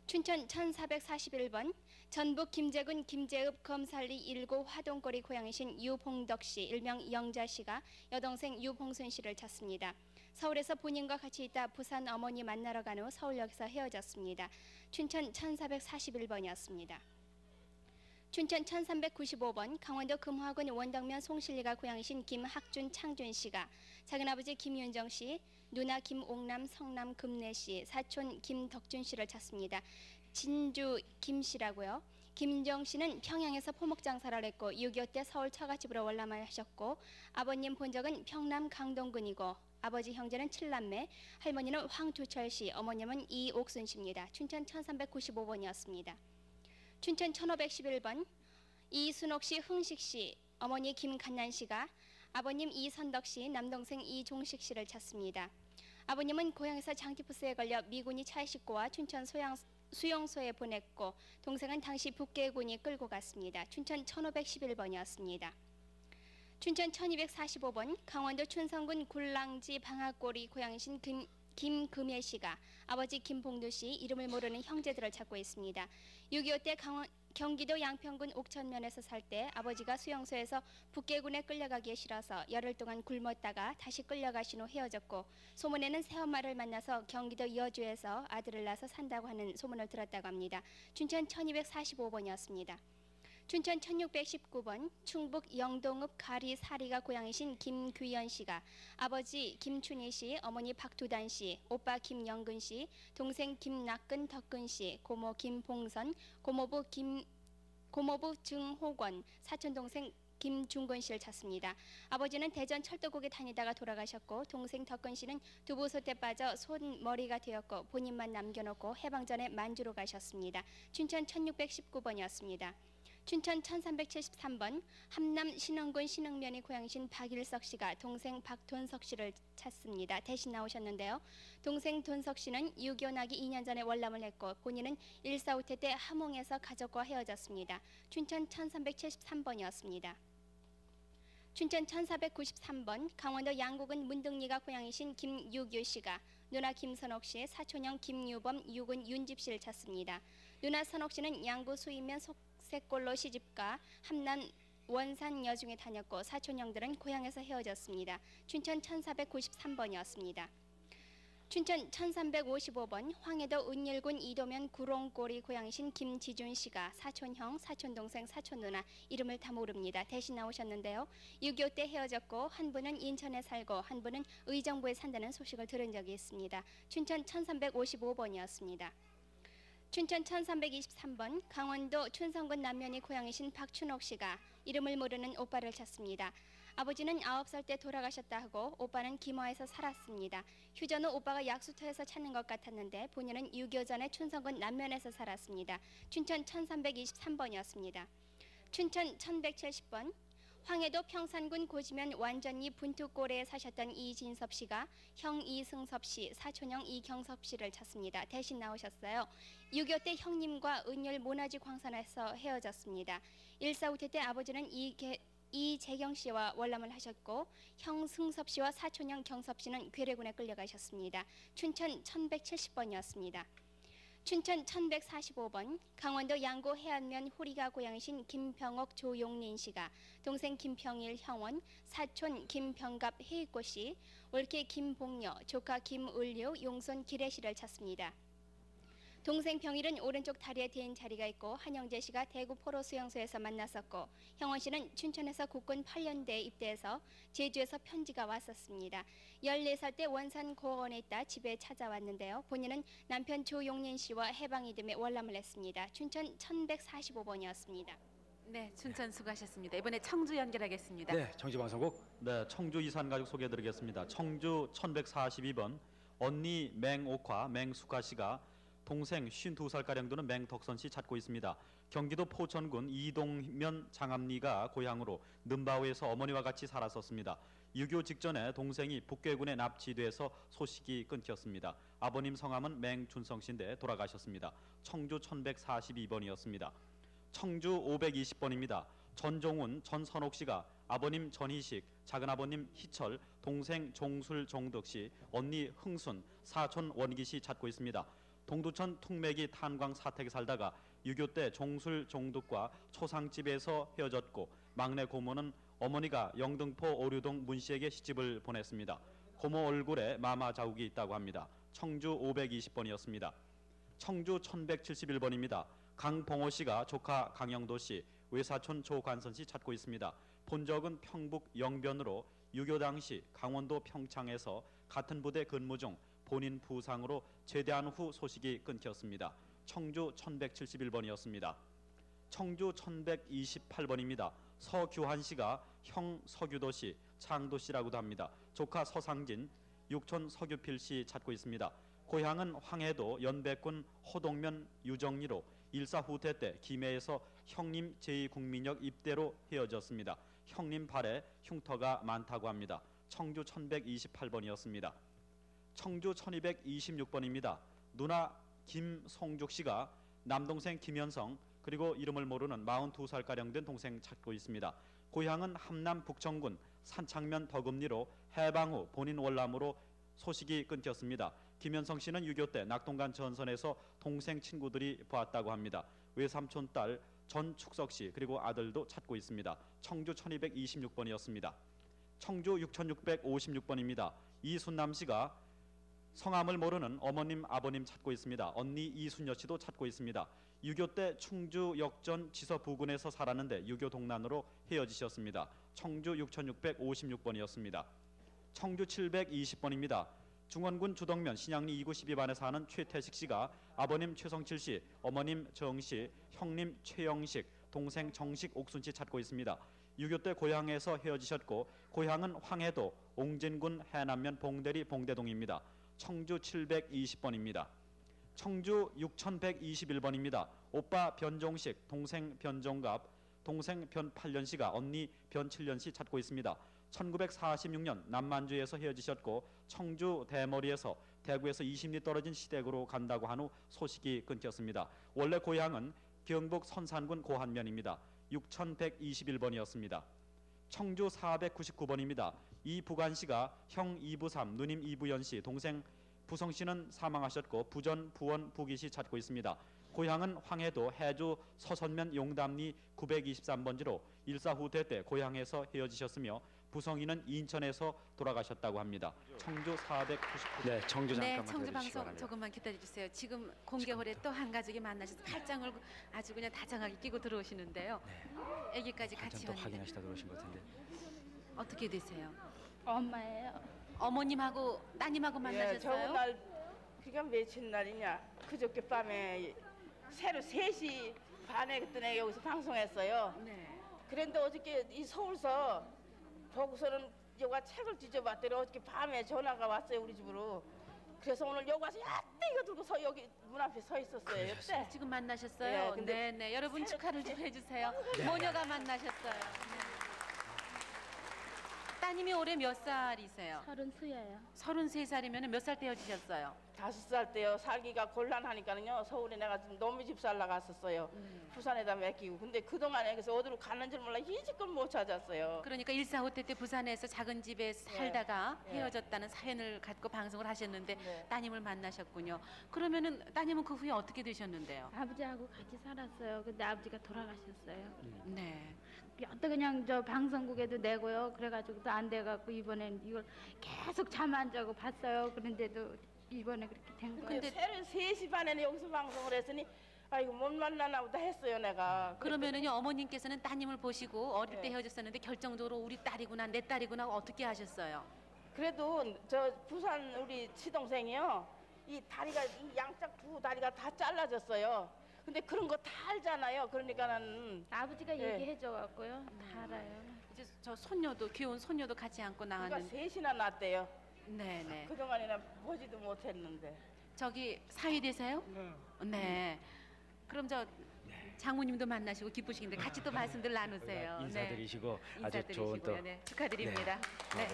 춘천 1441번 전북 김제군 김제읍 검살리 1고 화동거리 고향이신 유봉덕 씨 일명 영자 씨가 여동생 유봉순 씨를 찾습니다. 서울에서 본인과 같이 있다 부산 어머니 만나러 간 후 서울역에서 헤어졌습니다. 춘천 1441번이었습니다. 춘천 1395번 강원도 금화군 원덕면 송실리가 고향이신 김학준 창준 씨가 작은아버지 김윤정 씨, 누나 김옥남 성남 금내 씨, 사촌 김덕준 씨를 찾습니다. 진주 김 씨라고요. 김윤정 씨는 평양에서 포목 장사를 했고 6.25 때 서울 처갓집으로 월남을 하셨고 아버님 본적은 평남 강동군이고 아버지 형제는 7남매, 할머니는 황두철 씨, 어머님은 이옥순 씨입니다. 춘천 1395번이었습니다. 춘천 1511번 이순옥 씨, 흥식 씨, 어머니 김간난 씨가 아버님 이선덕 씨, 남동생 이종식 씨를 찾습니다. 아버님은 고향에서 장티푸스에 걸려 미군이 차에 싣고 와 춘천 수용소에 보냈고 동생은 당시 북계군이 끌고 갔습니다. 춘천 1511번이었습니다. 춘천 1245번 강원도 춘성군 굴랑지 방앗고리 고향이신 김금혜 씨가 아버지 김봉두 씨 이름을 모르는 형제들을 찾고 있습니다. 6.25 때 경기도 양평군 옥천면에서 살 때 아버지가 수용소에서 북계군에 끌려가기에 싫어서 열흘 동안 굶었다가 다시 끌려가신 후 헤어졌고 소문에는 새엄마를 만나서 경기도 여주에서 아들을 낳아서 산다고 하는 소문을 들었다고 합니다. 춘천 1245번이었습니다. 춘천 1619번 충북 영동읍 가리 사리가 고향이신 김규현 씨가 아버지 김춘희 씨, 어머니 박두단 씨, 오빠 김영근 씨, 동생 김낙근 덕근 씨, 고모 김봉선, 고모부 증호권, 사촌 동생 김중근 씨를 찾습니다. 아버지는 대전 철도국에 다니다가 돌아가셨고 동생 덕근 씨는 두부솥에 빠져 손머리가 되었고 본인만 남겨놓고 해방전에 만주로 가셨습니다. 춘천 1619번이었습니다. 춘천 1373번 함남 신흥군 신흥면이 고향이신 박일석 씨가 동생 박돈석 씨를 찾습니다. 대신 나오셨는데요. 동생 돈석 씨는 6.25 나기 2년 전에 월남을 했고 본인은 1.4 때 함흥에서 가족과 헤어졌습니다. 춘천 1373번이었습니다. 춘천 1493번 강원도 양곡은 문등리가 고향이신 김유규 씨가 누나 김선옥 씨, 사촌형 김유범, 육은 윤집 씨를 찾습니다. 누나 선옥 씨는 양구 수이면 속세골로 시집가 함남 원산 여중에 다녔고 사촌형들은 고향에서 헤어졌습니다. 춘천 1493번이었습니다. 춘천 1355번 황해도 은일군 이도면 구롱골이 고향이신 김지준 씨가 사촌형, 사촌동생, 사촌누나 이름을 다 모릅니다. 대신 나오셨는데요. 6.25 때 헤어졌고 한 분은 인천에 살고 한 분은 의정부에 산다는 소식을 들은 적이 있습니다. 춘천 1355번이었습니다. 춘천 1323번 강원도 춘성군 남면이 고향이신 박춘옥 씨가 이름을 모르는 오빠를 찾습니다. 아버지는 9살 때 돌아가셨다 하고 오빠는 김화에서 살았습니다. 휴전 후 오빠가 약수터에서 찾는 것 같았는데 본인은 6.25 전에 춘성군 남면에서 살았습니다. 춘천 1323번이었습니다. 춘천 1170번 황해도 평산군 고지면 완전리 분투골에 사셨던 이진섭 씨가 형 이승섭 씨, 사촌형 이경섭 씨를 찾습니다. 대신 나오셨어요. 6.25 때 형님과 은율 모나지 광산에서 헤어졌습니다. 1.4 때 아버지는 이재경 씨와 월남을 하셨고 형 승섭 씨와 사촌형 경섭 씨는 괴뢰군에 끌려가셨습니다. 춘천 1170번이었습니다. 춘천 1145번 강원도 양구 해안면 후리가 고향이신 김병옥 조용린 씨가 동생 김평일 형원, 사촌 김병갑 해익고 씨, 올케 김봉여, 조카 김을류, 용손 기래 씨를 찾습니다. 동생 병일은 오른쪽 다리에 대인 자리가 있고 한영재 씨가 대구 포로 수용소에서 만났었고 형원 씨는 춘천에서 국군 8년대에 입대해서 제주에서 편지가 왔었습니다. 14살 때 원산 고원에 있다 집에 찾아왔는데요. 본인은 남편 조용린 씨와 해방이듬해 월남을 했습니다. 춘천 1145번이었습니다. 네, 춘천 수고하셨습니다. 이번에 청주 연결하겠습니다. 네, 청주방송국. 네, 청주 이산가족 소개해드리겠습니다. 청주 1142번 언니 맹옥화 맹숙화 씨가 동생 52살가량 되는 맹덕선 씨 찾고 있습니다. 경기도 포천군 이동면 장암리가 고향으로 능바오에서 어머니와 같이 살았었습니다. 유교 직전에 동생이 북괴군에 납치돼서 소식이 끊겼습니다. 아버님 성함은 맹준성 씨인데 돌아가셨습니다. 청주 1142번이었습니다. 청주 520번입니다. 전종훈, 전선옥 씨가 아버님 전희식, 작은아버님 희철, 동생 종술 종덕 씨, 언니 흥순, 사촌 원기 씨 찾고 있습니다. 동두천 퉁매기 탄광 사택에 살다가 6.25 때 종술 종덕과 초상집에서 헤어졌고 막내 고모는 어머니가 영등포 오류동 문 씨에게 시집을 보냈습니다. 고모 얼굴에 마마 자국이 있다고 합니다. 청주 520번이었습니다. 청주 1171번입니다. 강봉호 씨가 조카 강영도 씨, 외사촌 조관선 씨 찾고 있습니다. 본적은 평북 영변으로 6.25 당시 강원도 평창에서 같은 부대 근무 중 본인 부상으로 제대한 후 소식이 끊겼습니다. 청주 1171번이었습니다. 청주 1128번입니다. 서규환 씨가 형 서규도 씨, 창도 씨라고도 합니다. 조카 서상진, 육촌 서규필 씨 찾고 있습니다. 고향은 황해도 연백군 호동면 유정리로 일사후퇴 때 김해에서 형님 제2국민역 입대로 헤어졌습니다. 형님 발에 흉터가 많다고 합니다. 청주 1128번이었습니다. 청주 1226번입니다. 누나 김송죽 씨가 남동생 김현성 그리고 이름을 모르는 42살가량 된 동생 찾고 있습니다. 고향은 함남 북청군 산창면 덕음리로 해방 후 본인 월남으로 소식이 끊겼습니다. 김현성 씨는 6.25 때 낙동강 전선에서 동생 친구들이 보았다고 합니다. 외삼촌 딸 전축석 씨 그리고 아들도 찾고 있습니다. 청주 1226번이었습니다. 청주 6656번입니다. 이순남 씨가 성함을 모르는 어머님 아버님 찾고 있습니다. 언니 이순여 씨도 찾고 있습니다. 6.25 때 충주 역전 지서 부근에서 살았는데 6.25 동란으로 헤어지셨습니다. 청주 6656번이었습니다. 청주 720번입니다. 중원군 주덕면 신양리 2구 12반에 사는 최태식 씨가 아버님 최성칠 씨, 어머님 정 씨, 형님 최영식, 동생 정식 옥순 씨 찾고 있습니다. 6.25 때 고향에서 헤어지셨고 고향은 황해도 옹진군 해남면 봉대리 봉대동입니다. 청주 720번입니다. 청주 6121번입니다. 오빠 변종식, 동생 변종갑, 동생 변8년 씨가 언니 변7년 씨 찾고 있습니다. 1946년 남만주에서 헤어지셨고 청주 대머리에서 대구에서 20리 떨어진 시댁으로 간다고 한 후 소식이 끊겼습니다. 원래 고향은 경북 선산군 고한면입니다. 6121번이었습니다. 청주 499번입니다. 이부관 씨가 형 이부삼, 누님 이부연 씨, 동생 부성 씨는 사망하셨고 부전, 부원, 부기 씨 찾고 있습니다. 고향은 황해도 해주 서선면 용담리 923번지로 일사후퇴 때 고향에서 헤어지셨으며 부성이는 인천에서 돌아가셨다고 합니다. 청주 499. 네, 청주 잠깐만 네, 청주 기다려주시기 방송 바랍니다. 조금만 기다려 주세요. 지금 공개홀에 또 한 가족이 만나셔서 팔짱을 아주 그냥 다정하게 끼고 들어오시는데요. 아기까지 같이 또 왔는데 확인하시다 들어오신 것 같은데. 어떻게 되세요? 엄마예요. 어머님하고 따님하고 만나셨어요? 좋은 날 그게 며칠 날이냐? 그저께 밤에 새로 3시 반에 그때 여기서 방송했어요. 네. 그런데 어저께 이 서울서 보고서는 여가 책을 뒤져봤더니 어저께 밤에 전화가 왔어요 우리 집으로. 그래서 오늘 여기 와서 야떼 이거 들고 여기 문 앞에 서 있었어요. 여태. 지금 만나셨어요? 네. 여러분 축하를 좀 해주세요. 네. 모녀가 만나셨어요. 네. 따님이 올해 몇 살이세요? 33이에요. 33살이면 몇 살 때 헤어지셨어요? 5살 때요. 살기가 곤란하니까는요. 서울에 내가 지금 노미집 살러 갔었어요. 부산에다 맡기고. 근데 그동안에 그래서 어디로 가는 줄 몰라 이지껏 못 찾았어요. 그러니까 일사후퇴 때 부산에서 작은 집에 살다가 네. 헤어졌다는 사연을 갖고 방송을 하셨는데 네. 따님을 만나셨군요. 그러면은 따님은 그 후에 어떻게 되셨는데요? 아버지하고 같이 살았어요. 근데 아버지가 돌아가셨어요. 네. 또 그냥 저 방송국에도 내고요. 그래가지고 또 안 돼갖고 이번엔 이걸 계속 잠 안 자고 봤어요. 그런데도 이번에 그렇게 된 거예요. 근데 새로 3시 반에는 여기서 방송을 했으니 아이고 못 만나나 보다 했어요 내가. 그러면은요 어머님께서는 따님을 보시고 어릴 때 네. 헤어졌었는데 결정적으로 우리 딸이구나 내 딸이구나 어떻게 하셨어요? 그래도 저 부산 우리 시동생이요. 이 다리가 이 양쪽 두 다리가 다 잘라졌어요. 근데 그런 거 다 알잖아요. 그러니까는 아버지가 예. 얘기해줘 갖고요. 다 알아요. 이제 저 손녀도 귀여운 손녀도 같이 안고 그러니까 나왔는데. 셋이나 낳았대요. 네네. 그동안에는 보지도 못했는데. 저기 사위 되세요? 네. 그럼 저 장모님도 만나시고 기쁘시긴데 같이 또 말씀들 나누세요. 인사드리시고 네. 아주 좋은 또 인사드리시고요. 네, 축하드립니다. 네.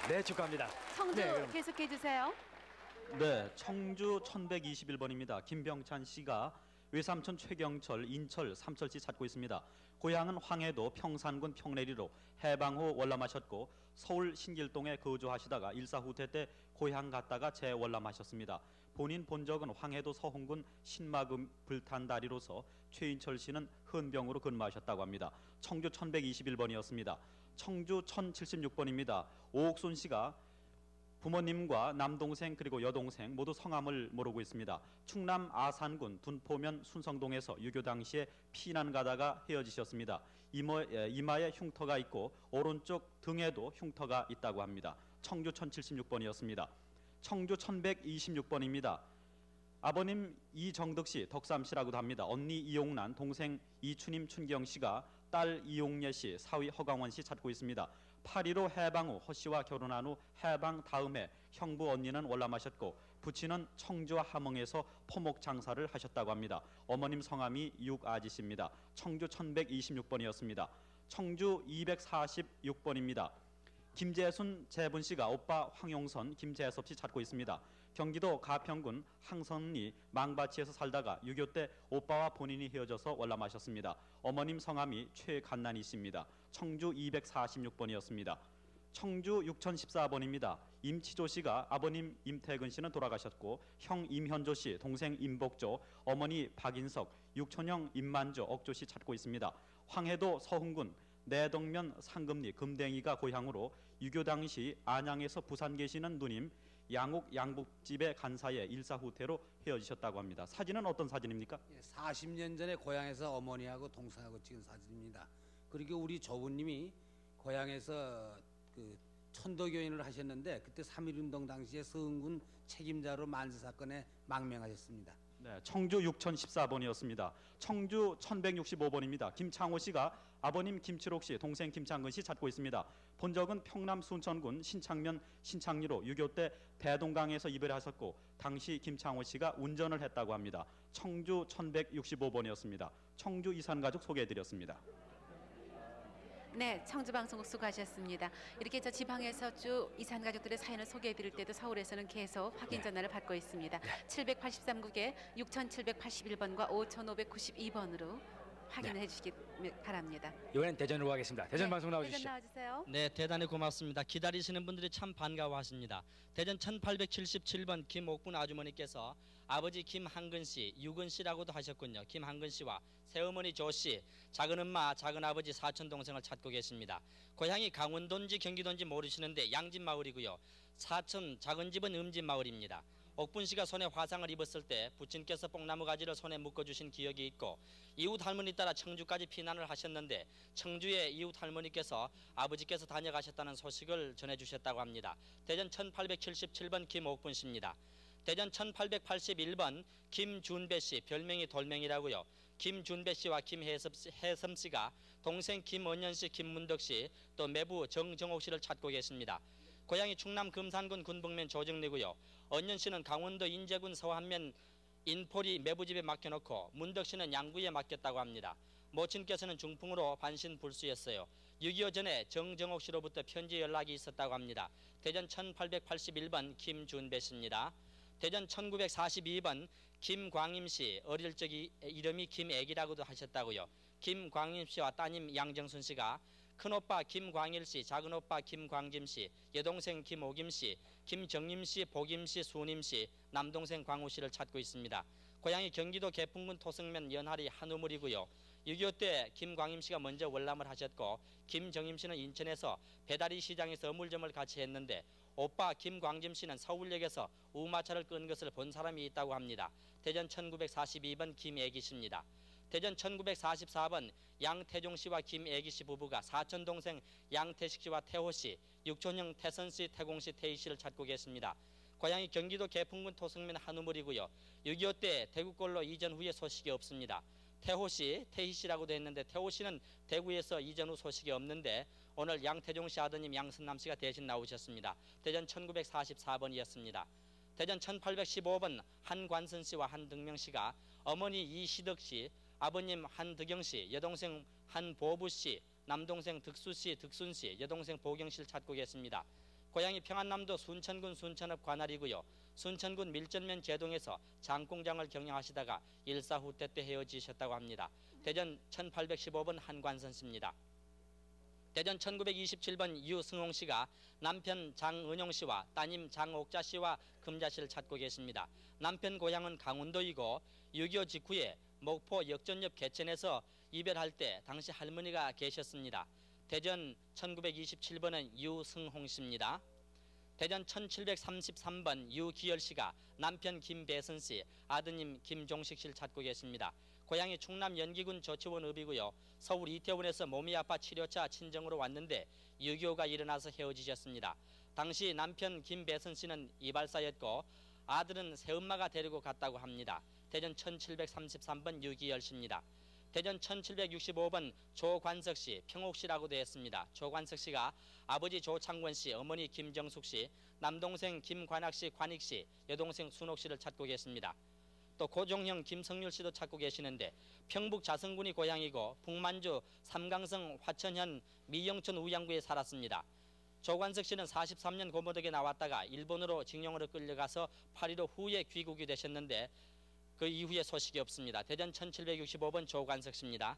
네, 축하합니다. 청주 네, 그럼. 계속해 주세요. 네, 청주 1121번입니다. 김병찬 씨가 외삼촌 최경철, 인철, 삼철 씨 찾고 있습니다. 고향은 황해도 평산군 평내리로 해방 후 월남하셨고 서울 신길동에 거주하시다가 일사후퇴 때 고향 갔다가 재월남하셨습니다. 본인 본적은 황해도 서홍군 신마금 불탄다리로서 최인철 씨는 헌병으로 근무하셨다고 합니다. 청주 1121번이었습니다. 청주 1076번입니다. 오옥순 씨가 부모님과 남동생 그리고 여동생 모두 성함을 모르고 있습니다. 충남 아산군 둔포면 순성동에서 유교 당시에 피난 가다가 헤어지셨습니다. 이마에 흉터가 있고 오른쪽 등에도 흉터가 있다고 합니다. 청주 1076번이었습니다. 청주 1126번입니다. 아버님 이정덕 씨, 덕삼 씨라고도 합니다. 언니 이용란, 동생 이춘임, 춘경 씨가 딸 이용예 씨, 사위 허강원 씨 찾고 있습니다. 8.15 해방 후 허 씨와 결혼한 후 해방 다음에 형부 언니는 월남하셨고 부친은 청주와 함흥에서 포목 장사를 하셨다고 합니다. 어머님 성함이 육아지 씨입니다. 청주 1126번이었습니다. 청주 246번입니다. 김재순 재분 씨가 오빠 황용선, 김재섭 씨 찾고 있습니다. 경기도 가평군 항선리 망바치에서 살다가 6.25 때 오빠와 본인이 헤어져서 월남하셨습니다. 어머님 성함이 최간난이 씨입니다. 청주 246번이었습니다. 청주 6014번입니다. 임치조 씨가 아버님 임태근 씨는 돌아가셨고 형 임현조 씨, 동생 임복조, 어머니 박인석, 육촌형 임만조, 억조 씨 찾고 있습니다. 황해도 서흥군 내덕면 상금리 금댕이가 고향으로 유교 당시 안양에서 부산 계시는 누님 양욱 양복집에 간 사이에 일사후퇴로 헤어지셨다고 합니다. 사진은 어떤 사진입니까? 40년 전에 고향에서 어머니하고 동생하고 찍은 사진입니다. 그리고 우리 조부님이 고향에서 그 천도교인을 하셨는데 그때 3.1운동 당시에 서흥군 책임자로 만세 사건에 망명하셨습니다. 네, 청주 6014번이었습니다. 청주 1165번입니다. 김창호 씨가 아버님 김칠옥 씨, 동생 김창근 씨 찾고 있습니다. 본적은 평남 순천군 신창면 신창리로 6.25 때 대동강에서 이별하셨고 당시 김창호 씨가 운전을 했다고 합니다. 청주 1165번이었습니다. 청주 이산가족 소개해드렸습니다. 네, 청주방송국 수고하셨습니다. 이렇게 저 지방에서 쭉 이산 가족들의 사연을 소개해드릴 때도 서울에서는 계속 확인 전화를 받고 있습니다. 783국에 6781번과 5592번으로 확인을 해주시기 바랍니다. 이번엔 대전으로 가겠습니다. 대전 방송 나와주시죠. 대전 나와주세요. 네, 대단히 고맙습니다. 기다리시는 분들이 참 반가워하십니다. 대전 1877번 김옥분 아주머니께서 아버지 김한근 씨, 유근 씨라고도 하셨군요. 김한근 씨와 새어머니 조 씨, 작은 엄마, 작은 아버지, 사촌 동생을 찾고 계십니다. 고향이 강원도인지 경기도인지 모르시는데 양진 마을이고요. 사촌 작은 집은 음진 마을입니다. 옥분 씨가 손에 화상을 입었을 때 부친께서 뽕나무 가지를 손에 묶어주신 기억이 있고 이웃 할머니 따라 청주까지 피난을 하셨는데 청주의 이웃 할머니께서 아버지께서 다녀가셨다는 소식을 전해주셨다고 합니다. 대전 1877번 김옥분 씨입니다. 대전 1881번 김준배 씨, 별명이 돌멩이라고요. 김준배 씨와 김혜섬 씨가 동생 김원년 씨, 김문덕 씨, 또 매부 정정옥 씨를 찾고 계십니다. 고향이 충남 금산군 군북면 조정리고요. 언년 씨는 강원도 인제군 서안면 인포리 매부집에 맡겨놓고 문덕 씨는 양구에 맡겼다고 합니다. 모친께서는 중풍으로 반신불수였어요. 6.25 전에 정정옥 씨로부터 편지 연락이 있었다고 합니다. 대전 1881번 김준배 씨입니다. 대전 1942번 김광임 씨, 어릴 적 이름이 김애기라고도 하셨다고요. 김광임 씨와 따님 양정순 씨가 큰오빠 김광일 씨, 작은오빠 김광짐 씨, 여동생 김오김 씨, 김정임 씨, 보김 씨, 수님 씨, 남동생 광우 씨를 찾고 있습니다. 고향이 경기도 개풍군 토성면 연하리 한우물이고요. 6.25 때 김광임 씨가 먼저 월남을 하셨고 김정임 씨는 인천에서 배다리 시장에서 어물점을 같이 했는데 오빠 김광짐 씨는 서울역에서 우마차를 끈 것을 본 사람이 있다고 합니다. 대전 1942번 김애기 씨입니다. 대전 1944번 양태종 씨와 김애기 씨 부부가 사촌 동생 양태식 씨와 태호 씨, 육촌형 태선 씨, 태공 씨, 태희 씨를 찾고 계십니다. 고향이 경기도 개풍군 토성면 한우물이고요. 6.25 때 대구골로 이전 후에 소식이 없습니다. 태호 씨, 태희 씨라고도 했는데 태호 씨는 대구에서 이전 후 소식이 없는데 오늘 양태종 씨 아드님 양선남 씨가 대신 나오셨습니다. 대전 1944번이었습니다. 대전 1815번 한관선 씨와 한등명 씨가 어머니 이시덕 씨, 아버님 한득영 씨, 여동생 한보부 씨, 남동생 득수 씨, 득순 씨, 여동생 보경 씨를 찾고 계십니다. 고향이 평안남도 순천군 순천읍 관할이고요. 순천군 밀전면 제동에서 장공장을 경영하시다가 일사 후퇴 때 헤어지셨다고 합니다. 대전 1815번 한관선 씨입니다. 대전 1927번 유승홍 씨가 남편 장은용 씨와 따님 장옥자 씨와 금자 씨를 찾고 계십니다. 남편 고향은 강원도이고 6.25 직후에 목포 역전역 개천에서 이별할 때 당시 할머니가 계셨습니다. 대전 1927번은 유승홍 씨입니다. 대전 1733번 유기열 씨가 남편 김배선 씨, 아드님 김종식 씨를 찾고 계십니다. 고향이 충남 연기군 조치원읍이고요. 서울 이태원에서 몸이 아파 치료차 친정으로 왔는데 6.25가 일어나서 헤어지셨습니다. 당시 남편 김배선 씨는 이발사였고 아들은 새엄마가 데리고 갔다고 합니다. 대전 1733번 유기열 씨입니다. 대전 1765번 조관석 씨, 평옥 씨라고 되어 있습니다. 조관석 씨가 아버지 조창권 씨, 어머니 김정숙 씨, 남동생 김관학 씨, 관익 씨, 여동생 순옥 씨를 찾고 계십니다. 또 고종형 김성률 씨도 찾고 계시는데 평북 자성군이 고향이고 북만주 삼강성 화천현 미영천 우양구에 살았습니다. 조관석 씨는 43년 고모덕에 나왔다가 일본으로 징용으로 끌려가서 8.15 후에 귀국이 되셨는데 그 이후에 소식이 없습니다. 대전 1765번 조관석 씨입니다.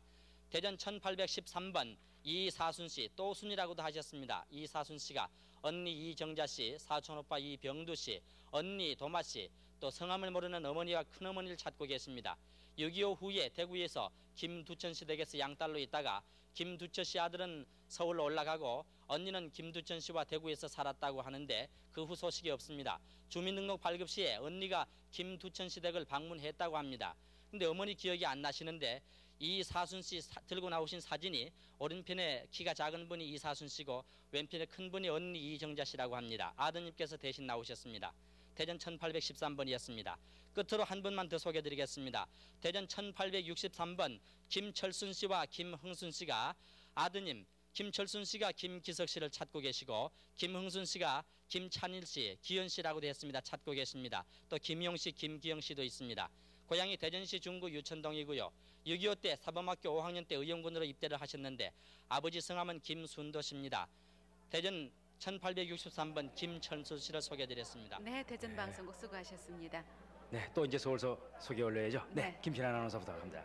대전 1813번 이사순 씨, 또 순이라고도 하셨습니다. 이사순 씨가 언니 이정자 씨, 사촌 오빠 이병두 씨, 언니 도마 씨, 또 성함을 모르는 어머니와 큰어머니를 찾고 계십니다. 6.25 후에 대구에서 김두천 씨 댁에서 양딸로 있다가 김두천 씨 아들은 서울로 올라가고 언니는 김두천 씨와 대구에서 살았다고 하는데 그 후 소식이 없습니다. 주민등록 발급 시에 언니가 김두천 씨 댁을 방문했다고 합니다. 근데 어머니 기억이 안 나시는데 이사순 씨 들고 나오신 사진이 오른편에 키가 작은 분이 이사순 씨고 왼편에 큰 분이 언니 이정자 씨라고 합니다. 아드님께서 대신 나오셨습니다. 대전 1813번이었습니다. 끝으로 한 분만 더 소개해드리겠습니다. 대전 1863번 김철순 씨와 김흥순 씨가 아드님 김철순 씨가 김기석 씨를 찾고 계시고 김흥순 씨가 김찬일 씨, 기현 씨라고 되어 있습니다. 찾고 계십니다. 또 김용 씨, 김기영 씨도 있습니다. 고향이 대전시 중구 유천동이고요. 6.25 때 사범학교 5학년 때 의용군으로 입대를 하셨는데 아버지 성함은 김순도 씨입니다. 대전 1863번 김철수 씨를 소개해드렸습니다. 네, 대전 방송국 수고하셨습니다. 네, 또 이제 서울서 소개 올려야죠. 네, 김신아 아나운서 부탁합니다.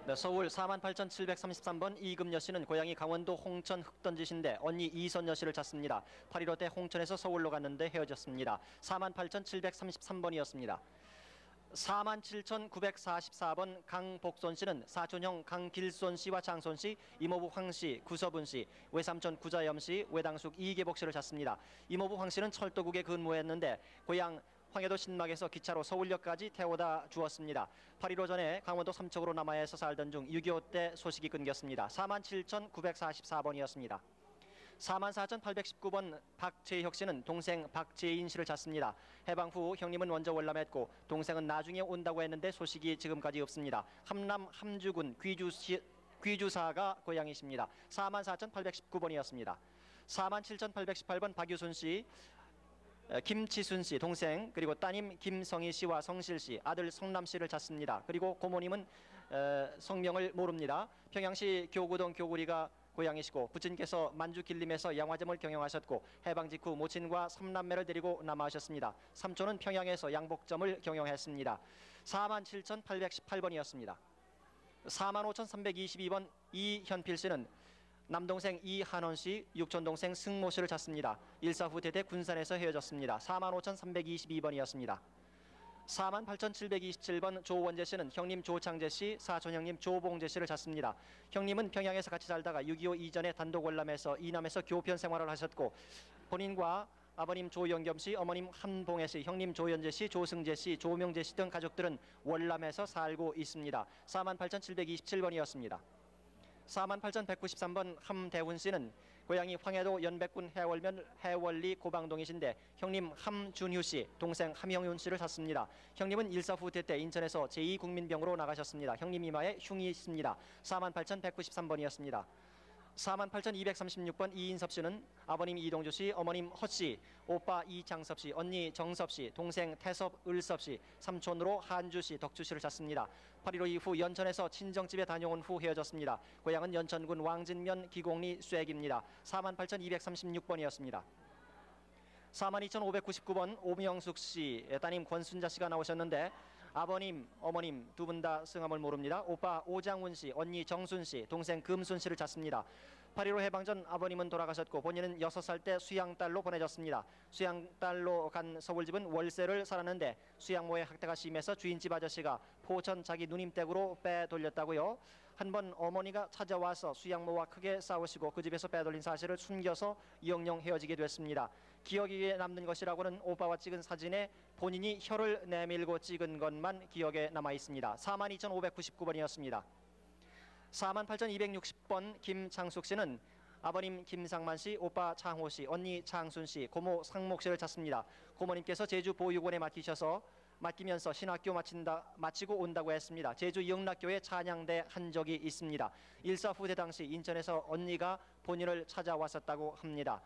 네, 서울 48,733번 이금여 씨는 고향이 강원도 홍천 흑던지신데 언니 이선여 씨를 찾습니다. 8.15 때 홍천에서 서울로 갔는데 헤어졌습니다. 48,733번이었습니다. 47,944번 강복손 씨는 사촌형 강길손 씨와 장손 씨, 이모부 황 씨, 구서분 씨, 외삼촌 구자염 씨, 외당숙 이계복 씨를 찾습니다. 이모부 황 씨는 철도국에 근무했는데 고향 황해도 신막에서 기차로 서울역까지 태워다 주었습니다. 8.15 전에 강원도 삼척으로 남하에서 살던 중 6.25 때 소식이 끊겼습니다. 47,944번이었습니다. 44,819번 박재혁 씨는 동생 박재인 씨를 찾습니다. 해방 후 형님은 먼저 월남했고 동생은 나중에 온다고 했는데 소식이 지금까지 없습니다. 함남 함주군 귀주사가 고향이십니다. 44,819번이었습니다. 47,818번 박유순 씨, 김치순 씨 동생, 그리고 따님 김성희 씨와 성실 씨, 아들 성남 씨를 찾습니다. 그리고 고모님은 성명을 모릅니다. 평양시 교구동 교구리가 고향이시고 부친께서 만주 길림에서 양화점을 경영하셨고 해방 직후 모친과 3남매를 데리고 남하셨습니다. 삼촌은 평양에서 양복점을 경영했습니다. 47,818번이었습니다. 45,322번 이현필 씨는 남동생 이한원 씨, 육촌동생 승모 씨를 찾습니다. 일사 후 대대 군산에서 헤어졌습니다. 45,322번이었습니다. 48,727번 조원재 씨는 형님 조창재 씨, 사촌 형님 조봉재 씨를 찾습니다. 형님은 평양에서 같이 살다가 6.25 이전에 단독 월남에서 이남에서 교편 생활을 하셨고 본인과 아버님 조영겸 씨, 어머님 한봉혜 씨, 형님 조연재 씨, 조승재 씨, 조명재 씨 등 가족들은 월남에서 살고 있습니다. 48,727번이었습니다. 48,193번 함대훈 씨는 고향이 황해도 연백군 해월리 고방동이신데 형님 함준휴 씨, 동생 함형윤 씨를 찾습니다. 형님은 일사 후퇴 때 인천에서 제2국민병으로 나가셨습니다. 형님 이마에 흉이 있습니다. 48,193번이었습니다. 48,236번 이인섭 씨는 아버님 이동주 씨, 어머님 허 씨, 오빠 이장섭 씨, 언니 정섭 씨, 동생 태섭, 을섭 씨, 삼촌으로 한주 씨, 덕주 씨를 찾습니다. 8.15 이후 연천에서 친정집에 다녀온 후 헤어졌습니다. 고향은 연천군 왕진면 기곡리 쇠기입니다. 48,236번이었습니다. 42,599번 오명숙 씨, 따님 권순자 씨가 나오셨는데 아버님, 어머님 두 분 다 성함을 모릅니다. 오빠 오장훈 씨, 언니 정순 씨, 동생 금순 씨를 찾습니다. 8.15 해방 전 아버님은 돌아가셨고 본인은 6살 때 수양딸로 보내졌습니다. 수양딸로 간 서울집은 월세를 살았는데 수양모의 학대가 심해서 주인집 아저씨가 포천 자기 누님 댁으로 빼돌렸다고요. 한 번 어머니가 찾아와서 수양모와 크게 싸우시고 그 집에서 빼돌린 사실을 숨겨서 영영 헤어지게 됐습니다. 기억에 남는 것이라고는 오빠와 찍은 사진에 본인이 혀를 내밀고 찍은 것만 기억에 남아 있습니다. 42,599번이었습니다. 48,260번 김창숙 씨는 아버님 김상만 씨, 오빠 창호 씨, 언니 창순 씨, 고모 상목 씨를 찾습니다. 고모님께서 제주 보육원에 맡기면서 신학교 마치고 온다고 했습니다. 제주 영락교에 찬양대 한 적이 있습니다. 일사 후대 당시 인천에서 언니가 본인을 찾아왔었다고 합니다.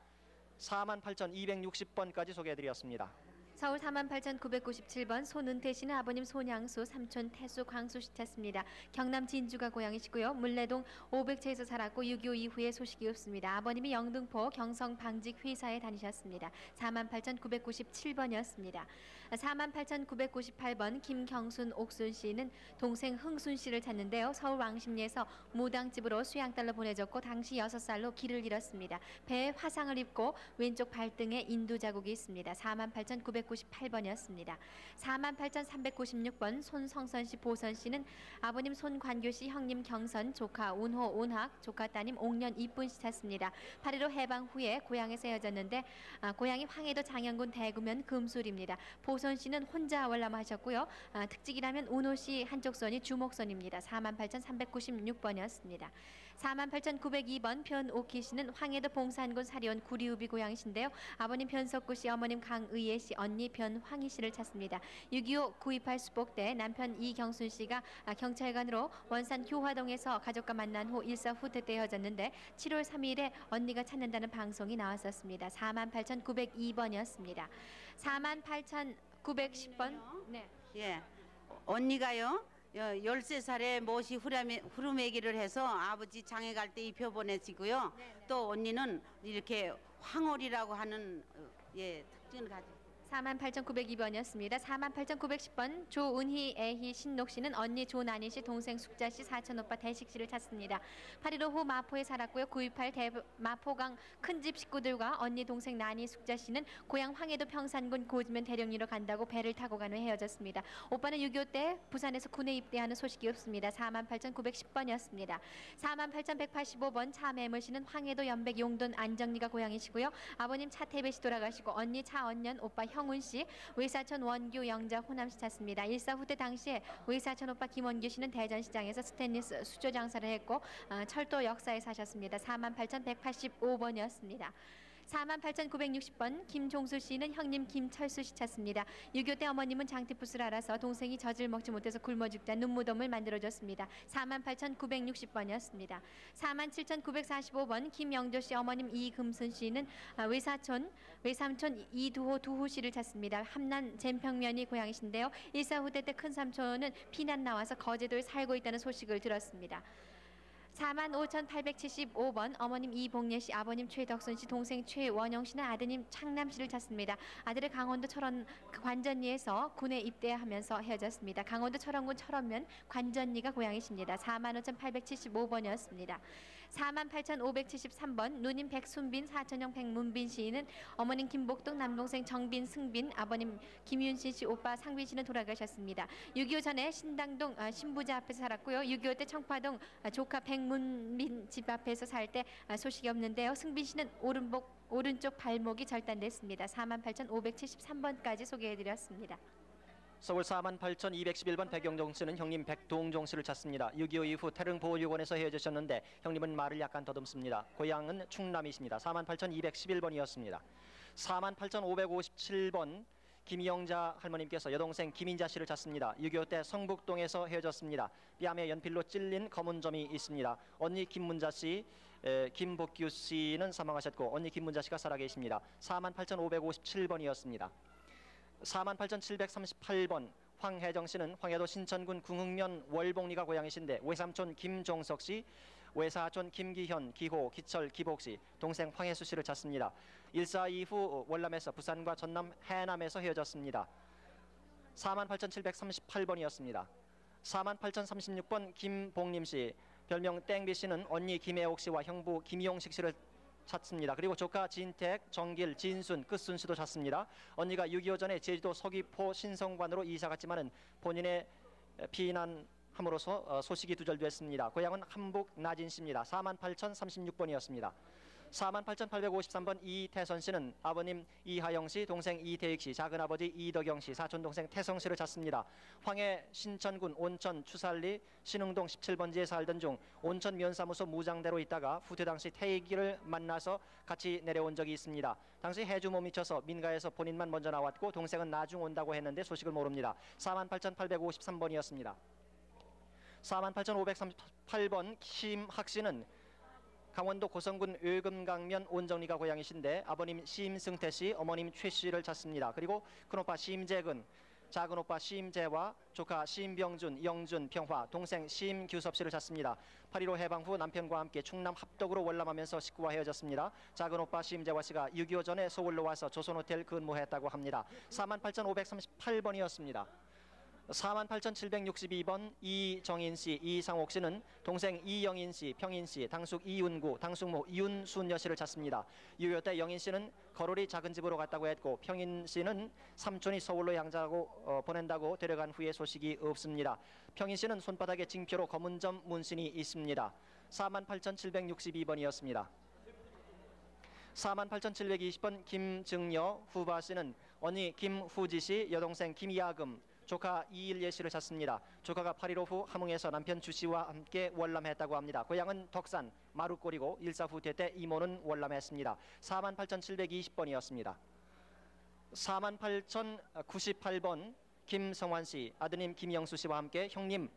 48,260번까지 소개해드렸습니다. 서울 48,997번 손은태 씨는 아버님 손양수, 삼촌 태수, 광수 씨 찾습니다. 경남 진주가 고향이시고요. 물레동 500채에서 살았고 6.25 이후에 소식이 없습니다. 아버님이 영등포 경성 방직 회사에 다니셨습니다. 48,997번이었습니다. 48,998번 김경순, 옥순 씨는 동생 흥순 씨를 찾는데요. 서울 왕십리에서 무당집으로 수양딸로 보내졌고 당시 6살로 길을 잃었습니다. 배에 화상을 입고 왼쪽 발등에 인두 자국이 있습니다. 48,998번이었습니다. 48,396번 손성선 씨, 보선 씨는 아버님 손관교 씨, 형님 경선, 조카 운호, 운학, 조카 따님 옥년 이쁜 씨 찾습니다. 8.15 해방 후에 고향에서 헤어졌는데 고향이 황해도 장영군 대구면 금술입니다. 보선 씨는 혼자 월남하셨고요. 특직이라면 운호 씨 한쪽 손이 주목선입니다. 48,396번이었습니다. 48,902번 변옥희 씨는 황해도 봉산군 사리온 구리우비 고향이신데요. 아버님 변석구 씨, 어머님 강의예 씨, 언니 변황희 씨를 찾습니다. 6.25 9.28 수복대 남편 이경순 씨가 경찰관으로 원산 교화동에서 가족과 만난 후 일사 후퇴 때 헤어졌는데 7월 3일에 언니가 찾는다는 방송이 나왔었습니다. 48,902번이었습니다. 48,910번. 네. 예. 언니가요. 13살에 못이 후루매기를 해서 아버지 장에 갈 때 입혀보내시고요. 또 언니는 이렇게 황홀이라고 하는 특징을 가지고 48,902번이었습니다. 48,910번 조은희, 애희, 신록 씨는 언니 조난희 씨, 동생 숙자 씨, 사촌 오빠 대식 씨를 찾습니다. 8.15 후 마포에 살았고요. 9.28 마포강 큰집 식구들과 언니, 동생 난희, 숙자 씨는 고향 황해도 평산군 고지면 대령리로 간다고 배를 타고 간 후 헤어졌습니다. 오빠는 6.25 때 부산에서 군에 입대하는 소식이 없습니다. 48,910번이었습니다. 48,185번 차매물 씨는 황해도 연백 용돈 안정리가 고향이시고요. 아버님 차태배 씨 돌아가시고 언니 차언년, 오빠 형훈 씨, 외사촌 원규, 영자, 호남 씨 찾습니다. 일사 후퇴 당시에 외사촌 오빠 김원규 씨는 대전시장에서 스테인리스 수조 장사를 했고 철도 역사에 사셨습니다. 48,185번이었습니다. 48,960번 김종수 씨는 형님 김철수 씨 찾습니다. 6.25 때 어머님은 장티푸스를 알아서 동생이 젖을 먹지 못해서 굶어 죽자 눈무덤을 만들어줬습니다. 48,960번이었습니다. 47,945번 김영조 씨, 어머님 이금순 씨는 외삼촌 이두호, 두호 씨를 찾습니다. 함남 젠평면이 고향이신데요. 일사 후대 때 큰삼촌은 피난 나와서 거제도에 살고 있다는 소식을 들었습니다. 45,875번 어머님 이봉예 씨, 아버님 최덕순 씨, 동생 최원영 씨는 아드님 창남 씨를 찾습니다. 아들을 강원도 철원 관전리에서 군에 입대하면서 헤어졌습니다. 강원도 철원군 철원면 관전리가 고향이십니다. 45,875번이었습니다. 48,573번 누님 백순빈, 사촌형 백문빈 씨는 어머님 김복동, 남동생 정빈, 승빈, 아버님 김윤신 씨, 오빠 상빈 씨는 돌아가셨습니다. 6.25 전에 신당동 신부자 앞에서 살았고요. 6.25 때 청파동 조카 백문빈 집 앞에서 살 때 소식이 없는데요. 승빈 씨는 오른쪽 발목이 절단됐습니다. 48,573번까지 소개해드렸습니다. 서울 48,211번 백영종 씨는 형님 백동종 씨를 찾습니다. 6.25 이후 태릉보호육원에서 헤어지셨는데 형님은 말을 약간 더듬습니다. 고향은 충남이십니다. 48,211번이었습니다. 48,557번 김영자 할머님께서 여동생 김인자 씨를 찾습니다. 6.25 때 성북동에서 헤어졌습니다. 뺨에 연필로 찔린 검은 점이 있습니다. 언니 김문자 씨, 김복규 씨는 사망하셨고 언니 김문자 씨가 살아계십니다. 48,557번이었습니다. 48,738번 황혜정 씨는 황해도 신천군 궁흥면 월봉리가 고향이신데 외삼촌 김종석 씨, 외사촌 김기현, 기호, 기철, 기복 씨, 동생 황혜수 씨를 찾습니다. 일사 이후 월남에서 부산과 전남 해남에서 헤어졌습니다. 48,738번이었습니다. 48,036번 김봉림 씨, 별명 땡비 씨는 언니 김혜옥 씨와 형부 김용식 씨를 찾습니다. 그리고 조카 진택, 정길, 진순, 끝순 씨도 찾습니다. 언니가 6.25 전에 제주도 서귀포 신성관으로 이사 갔지만은 본인의 피난함으로써 소식이 두절됐습니다. 고향은 함북 나진 씨입니다. 48,036번이었습니다. 48,853번 이태선 씨는 아버님 이하영 씨, 동생 이태익 씨, 작은아버지 이덕영 씨, 사촌동생 태성 씨를 찾습니다. 황해 신천군 온천 추살리 신흥동 17번지에 살던 중 온천 면사무소 무장대로 있다가 후퇴 당시 태익이를 만나서 같이 내려온 적이 있습니다. 당시 해주 몸이 쳐서 민가에서 본인만 먼저 나왔고 동생은 나중 온다고 했는데 소식을 모릅니다. 48,853번이었습니다. 48,538번 심학 씨는 강원도 고성군 의금강면 온정리가 고향이신데 아버님 심승태 씨, 어머님 최 씨를 찾습니다. 그리고 큰오빠 심재근, 작은오빠 심재화, 조카 심병준, 영준, 평화, 동생 심규섭 씨를 찾습니다. 8.15 해방 후 남편과 함께 충남 합덕으로 월남하면서 식구와 헤어졌습니다. 작은오빠 심재화 씨가 6.25 전에 서울로 와서 조선호텔 근무했다고 합니다. 48,538번이었습니다. 48,762번 이정인 씨, 이상옥 씨는 동생 이영인 씨, 평인 씨, 당숙 이윤구, 당숙모 이윤순여 씨를 찾습니다. 6.25 때 영인 씨는 거롤이 작은 집으로 갔다고 했고 평인 씨는 삼촌이 서울로 양자하고 보낸다고 데려간 후에 소식이 없습니다. 평인 씨는 손바닥에 징표로 검은 점 문신이 있습니다. 48,762번이었습니다. 48,720번 김증여 후바 씨는 언니 김후지 씨, 여동생 김야금, 조카 이일예 씨를 찾습니다. 조카가 8.15 후 함흥에서 남편 주 씨와 함께 월남했다고 합니다. 고향은 덕산 마루골이고 일사 후퇴 때 이모는 월남했습니다. 48,720번이었습니다. 48,098번 김성환 씨, 아드님 김영수 씨와 함께 형님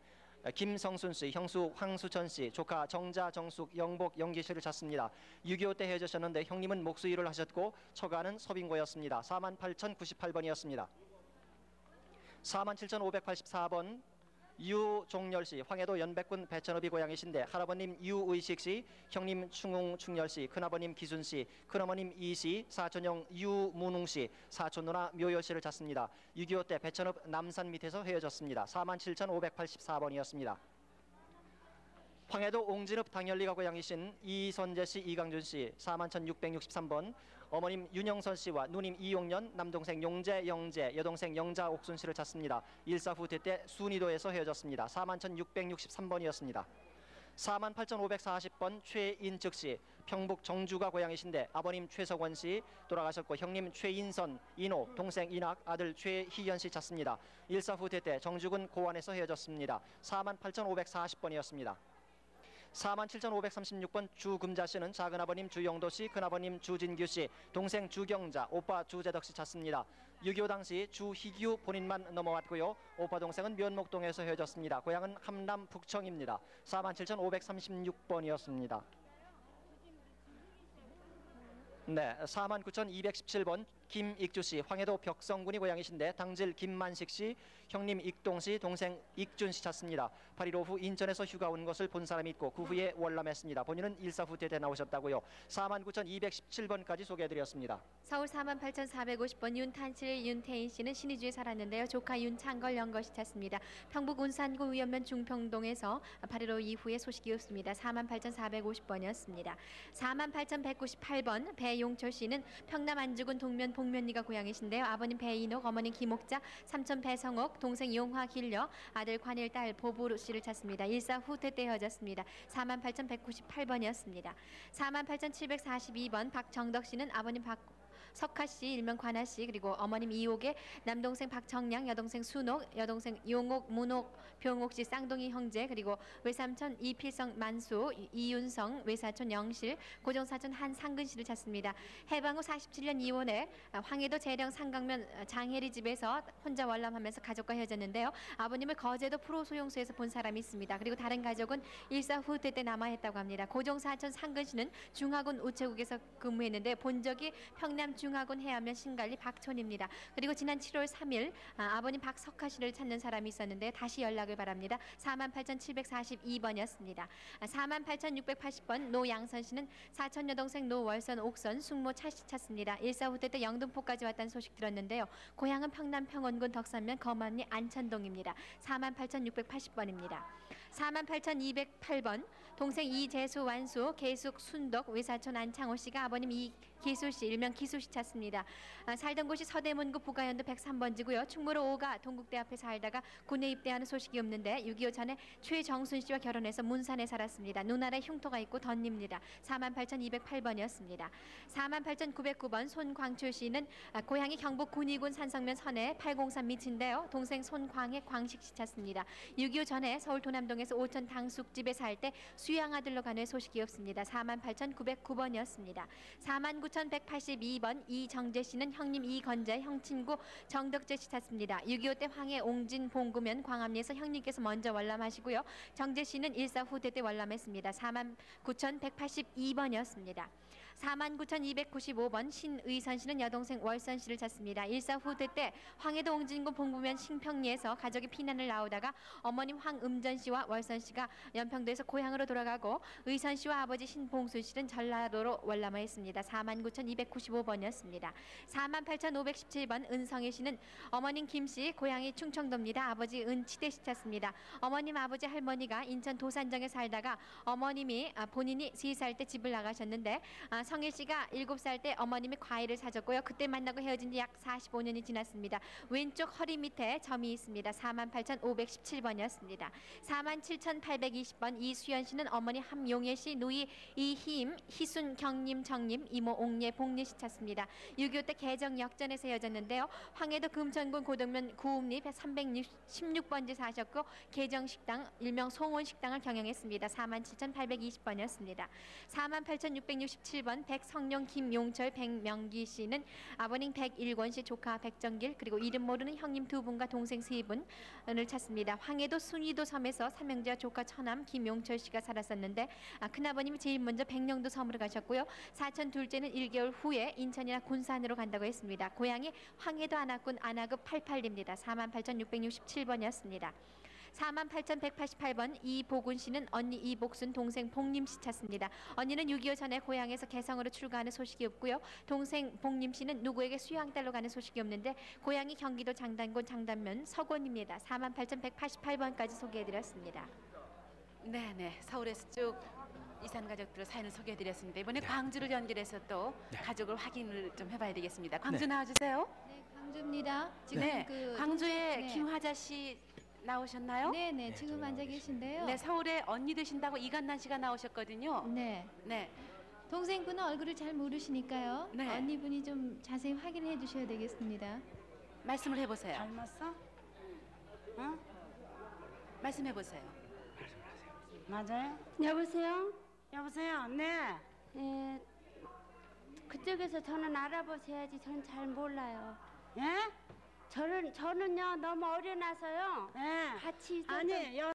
김성순 씨, 형수 황수천 씨, 조카 정자, 정숙, 영복, 영기 씨를 찾습니다. 6.25 때 헤어지셨는데 형님은 목수일을 하셨고 처가는 서빙고였습니다. 48,098번이었습니다. 47,584번 유종열 씨, 황해도 연백군 배천읍이 고향이신데 할아버님 유의식 씨, 형님 충웅 충열 씨, 큰아버님 기순 씨, 큰어머님 이 씨, 사촌형 유문웅 씨, 사촌 누나 묘여 씨를 찾습니다. 6.25 때 배천읍 남산 밑에서 헤어졌습니다. 47,584번이었습니다. 황해도 옹진읍 당열리가 고향이신 이선재 씨, 이강준 씨, 41,663번 어머님 윤영선 씨와 누님 이용년, 남동생 용재, 영재, 여동생 영자, 옥순 씨를 찾습니다. 일사 후퇴 때 순이도에서 헤어졌습니다. 41,663번이었습니다. 48,540번 최인즉 씨, 평북 정주가 고향이신데 아버님 최석원 씨 돌아가셨고 형님 최인선, 인호, 동생 인학, 아들 최희연 씨 찾습니다. 일사 후퇴 때 정주군 고안에서 헤어졌습니다. 48,540번이었습니다. 47,536번 주금자 씨는 작은아버님 주영도 씨, 큰아버님 주진규 씨, 동생 주경자, 오빠 주재덕 씨 찾습니다. 6.25 당시 주희규 본인만 넘어왔고요. 오빠 동생은 면목동에서 헤어졌습니다. 고향은 함남 북청입니다. 47,536번이었습니다. 네, 49,217번 김익주 씨, 황해도 벽성군이 고향이신데 당질 김만식 씨, 형님 익동 씨, 동생 익준 씨 찾습니다. 8.15 후 인천에서 휴가 온 것을 본 사람이 있고 그 후에 월남했습니다. 본인은 일사 후퇴 때 나오셨다고요. 49,217번까지 소개해드렸습니다. 서울 48,450번 윤탄칠, 윤태인 씨는 신의주에 살았는데요. 조카 윤창걸, 영걸 씨 찾습니다. 평북 운산구 의연면 중평동에서 8.15 이후에 소식이 없습니다. 48,450번이었습니다. 48,198번 배용철 씨는 평남 안주군 동면 복면리가 고향이신데요. 아버님 배인옥, 어머님 김옥자, 삼촌 배성옥, 동생 용화 길려, 아들 관일, 딸 보부 씨를 찾습니다. 일사 후퇴 때 헤어졌습니다. 48,198번이었습니다. 48,742번 박정덕 씨는 아버님 석하 씨, 일명 관아 씨, 그리고 어머님 이옥의 남동생 박정량, 여동생 순옥, 여동생 용옥, 문옥, 병옥 씨 쌍둥이 형제, 그리고 외삼촌 이필성 만수, 이윤성, 외사촌 영실, 고종사촌 한상근 씨를 찾습니다. 해방 후 47년 이혼해 황해도 재령 상강면 장혜리 집에서 혼자 월남하면서 가족과 헤어졌는데요. 아버님을 거제도 프로소용소에서 본 사람이 있습니다. 그리고 다른 가족은 일사 후퇴 때 남아했다고 합니다. 고종사촌 상근 씨는 중화군 우체국에서 근무했는데 본 적이 평남 중화군 해안면 신갈리 박촌입니다. 그리고 지난 7월 3일 아버님 박석하 씨를 찾는 사람이 있었는데 다시 연락을 바랍니다. 48,742번이었습니다. 48,680번 노양선 씨는 사촌 여동생 노월선 옥선 숙모 차씨 찾습니다. 일사 후퇴 때 영등포까지 왔다는 소식 들었는데요. 고향은 평남 평원군 덕산면 거만리 안천동입니다. 48,680번입니다. 48,208번 동생 이재수 완수 계숙 순덕 외사촌 안창호 씨가 아버님 이기수 씨 일명 기수 씨 찾습니다. 살던 곳이 서대문구 부가현도 103번지고요. 충무로 5가 동국대 앞에 살다가 군에 입대하는 소식이 없는데 6.25 전에 최정순 씨와 결혼해서 문산에 살았습니다. 눈알에 흉터가 있고 덧닙니다. 48,208번이었습니다. 48,909번 손광출 씨는 고향이 경북 군위군 산성면 선해 803 밑인데요. 동생 손광의 광식 씨 찾습니다. 6.25 전에 서울 도남동에서 오천 당숙집에 살 때 수양아들로 간회 소식이 없습니다. 48,909번이었습니다. 49,182번 이정재 씨는 형님 이건재, 형친구 정덕재 씨 찾습니다. 6.25 때 황해 옹진 봉구면 광암리에서 형님께서 먼저 월남하시고요. 정재 씨는 일사 후퇴 때 월남했습니다. 49,182번이었습니다. 49,295번 신의선 씨는 여동생 월선 씨를 찾습니다. 일사 후퇴 때 황해도 옹진군 봉구면 신평리에서 가족이 피난을 나오다가 어머님 황음전 씨와 월선 씨가 연평도에서 고향으로 돌아가고 의선 씨와 아버지 신봉순 씨는 전라도로 월남했습니다. 49,295번이었습니다. 48,517번 은성희 씨는 어머님 김 씨 고향이 충청도입니다. 아버지 은치대 씨 찾습니다. 어머님 아버지 할머니가 인천 도산정에 살다가 어머님이 본인이 3살 때 집을 나가셨는데 성일 씨가 7살 때 어머님이 과일을 사줬고요. 그때 만나고 헤어진 지 약 45년이 지났습니다. 왼쪽 허리 밑에 점이 있습니다. 48,517번이었습니다. 47,820번 이수연 씨는 어머니 함용예 씨, 누이 이희임, 희순, 경님, 정님, 이모 옥예, 복리 씨 찾습니다. 6.25 때 개정 역전에서 헤어졌는데요. 황해도 금천군 고덕면 구읍리 316번지 사셨고 개정식당, 일명 송원식당을 경영했습니다. 47,820번이었습니다. 48,667번 백성룡, 김용철, 백명기 씨는 아버님 백일권 씨, 조카 백정길, 그리고 이름 모르는 형님 2분과 동생 3분을 찾습니다. 황해도 순위도 섬에서 삼형제와 조카 처남 김용철 씨가 살았었는데 큰아버님이 제일 먼저 백령도 섬으로 가셨고요. 사촌 둘째는 1개월 후에 인천이나 군산으로 간다고 했습니다. 고향이 황해도 안악군 안악읍 88입니다. 48,667번이었습니다. 48,188번 이보군 씨는 언니 이복순, 동생 복림 씨 찾습니다. 언니는 6.25 전에 고향에서 개성으로 출가하는 소식이 없고요. 동생 복림 씨는 누구에게 수양딸로 가는 소식이 없는데 고향이 경기도 장단군 장단면 서곤입니다. 48,188번까지 소개해드렸습니다. 네네, 서울에서 쭉 이산 가족들 사연을 소개해드렸습니다. 이번에 광주를 연결해서 또 가족을 확인을 좀 해봐야 되겠습니다. 광주 나와주세요. 네, 광주입니다. 지금 네, 광주에 네. 김화자 씨 나오셨나요? 네네, 지금 앉아 계신데요. 네, 서울에 언니 되신다고 이간난 씨가 나오셨거든요. 네. 네. 동생분은 얼굴을 잘 모르시니까요. 네. 언니분이 좀 자세히 확인해 주셔야 되겠습니다. 말씀을 해보세요. 닮았어? 어? 말씀해보세요. 맞아요? 여보세요? 여보세요? 네. 예, 그쪽에서 저는 알아보셔야지. 저는 잘 몰라요. 예? 저는요 너무 어려놔서요. 예. 같이 있었던 아니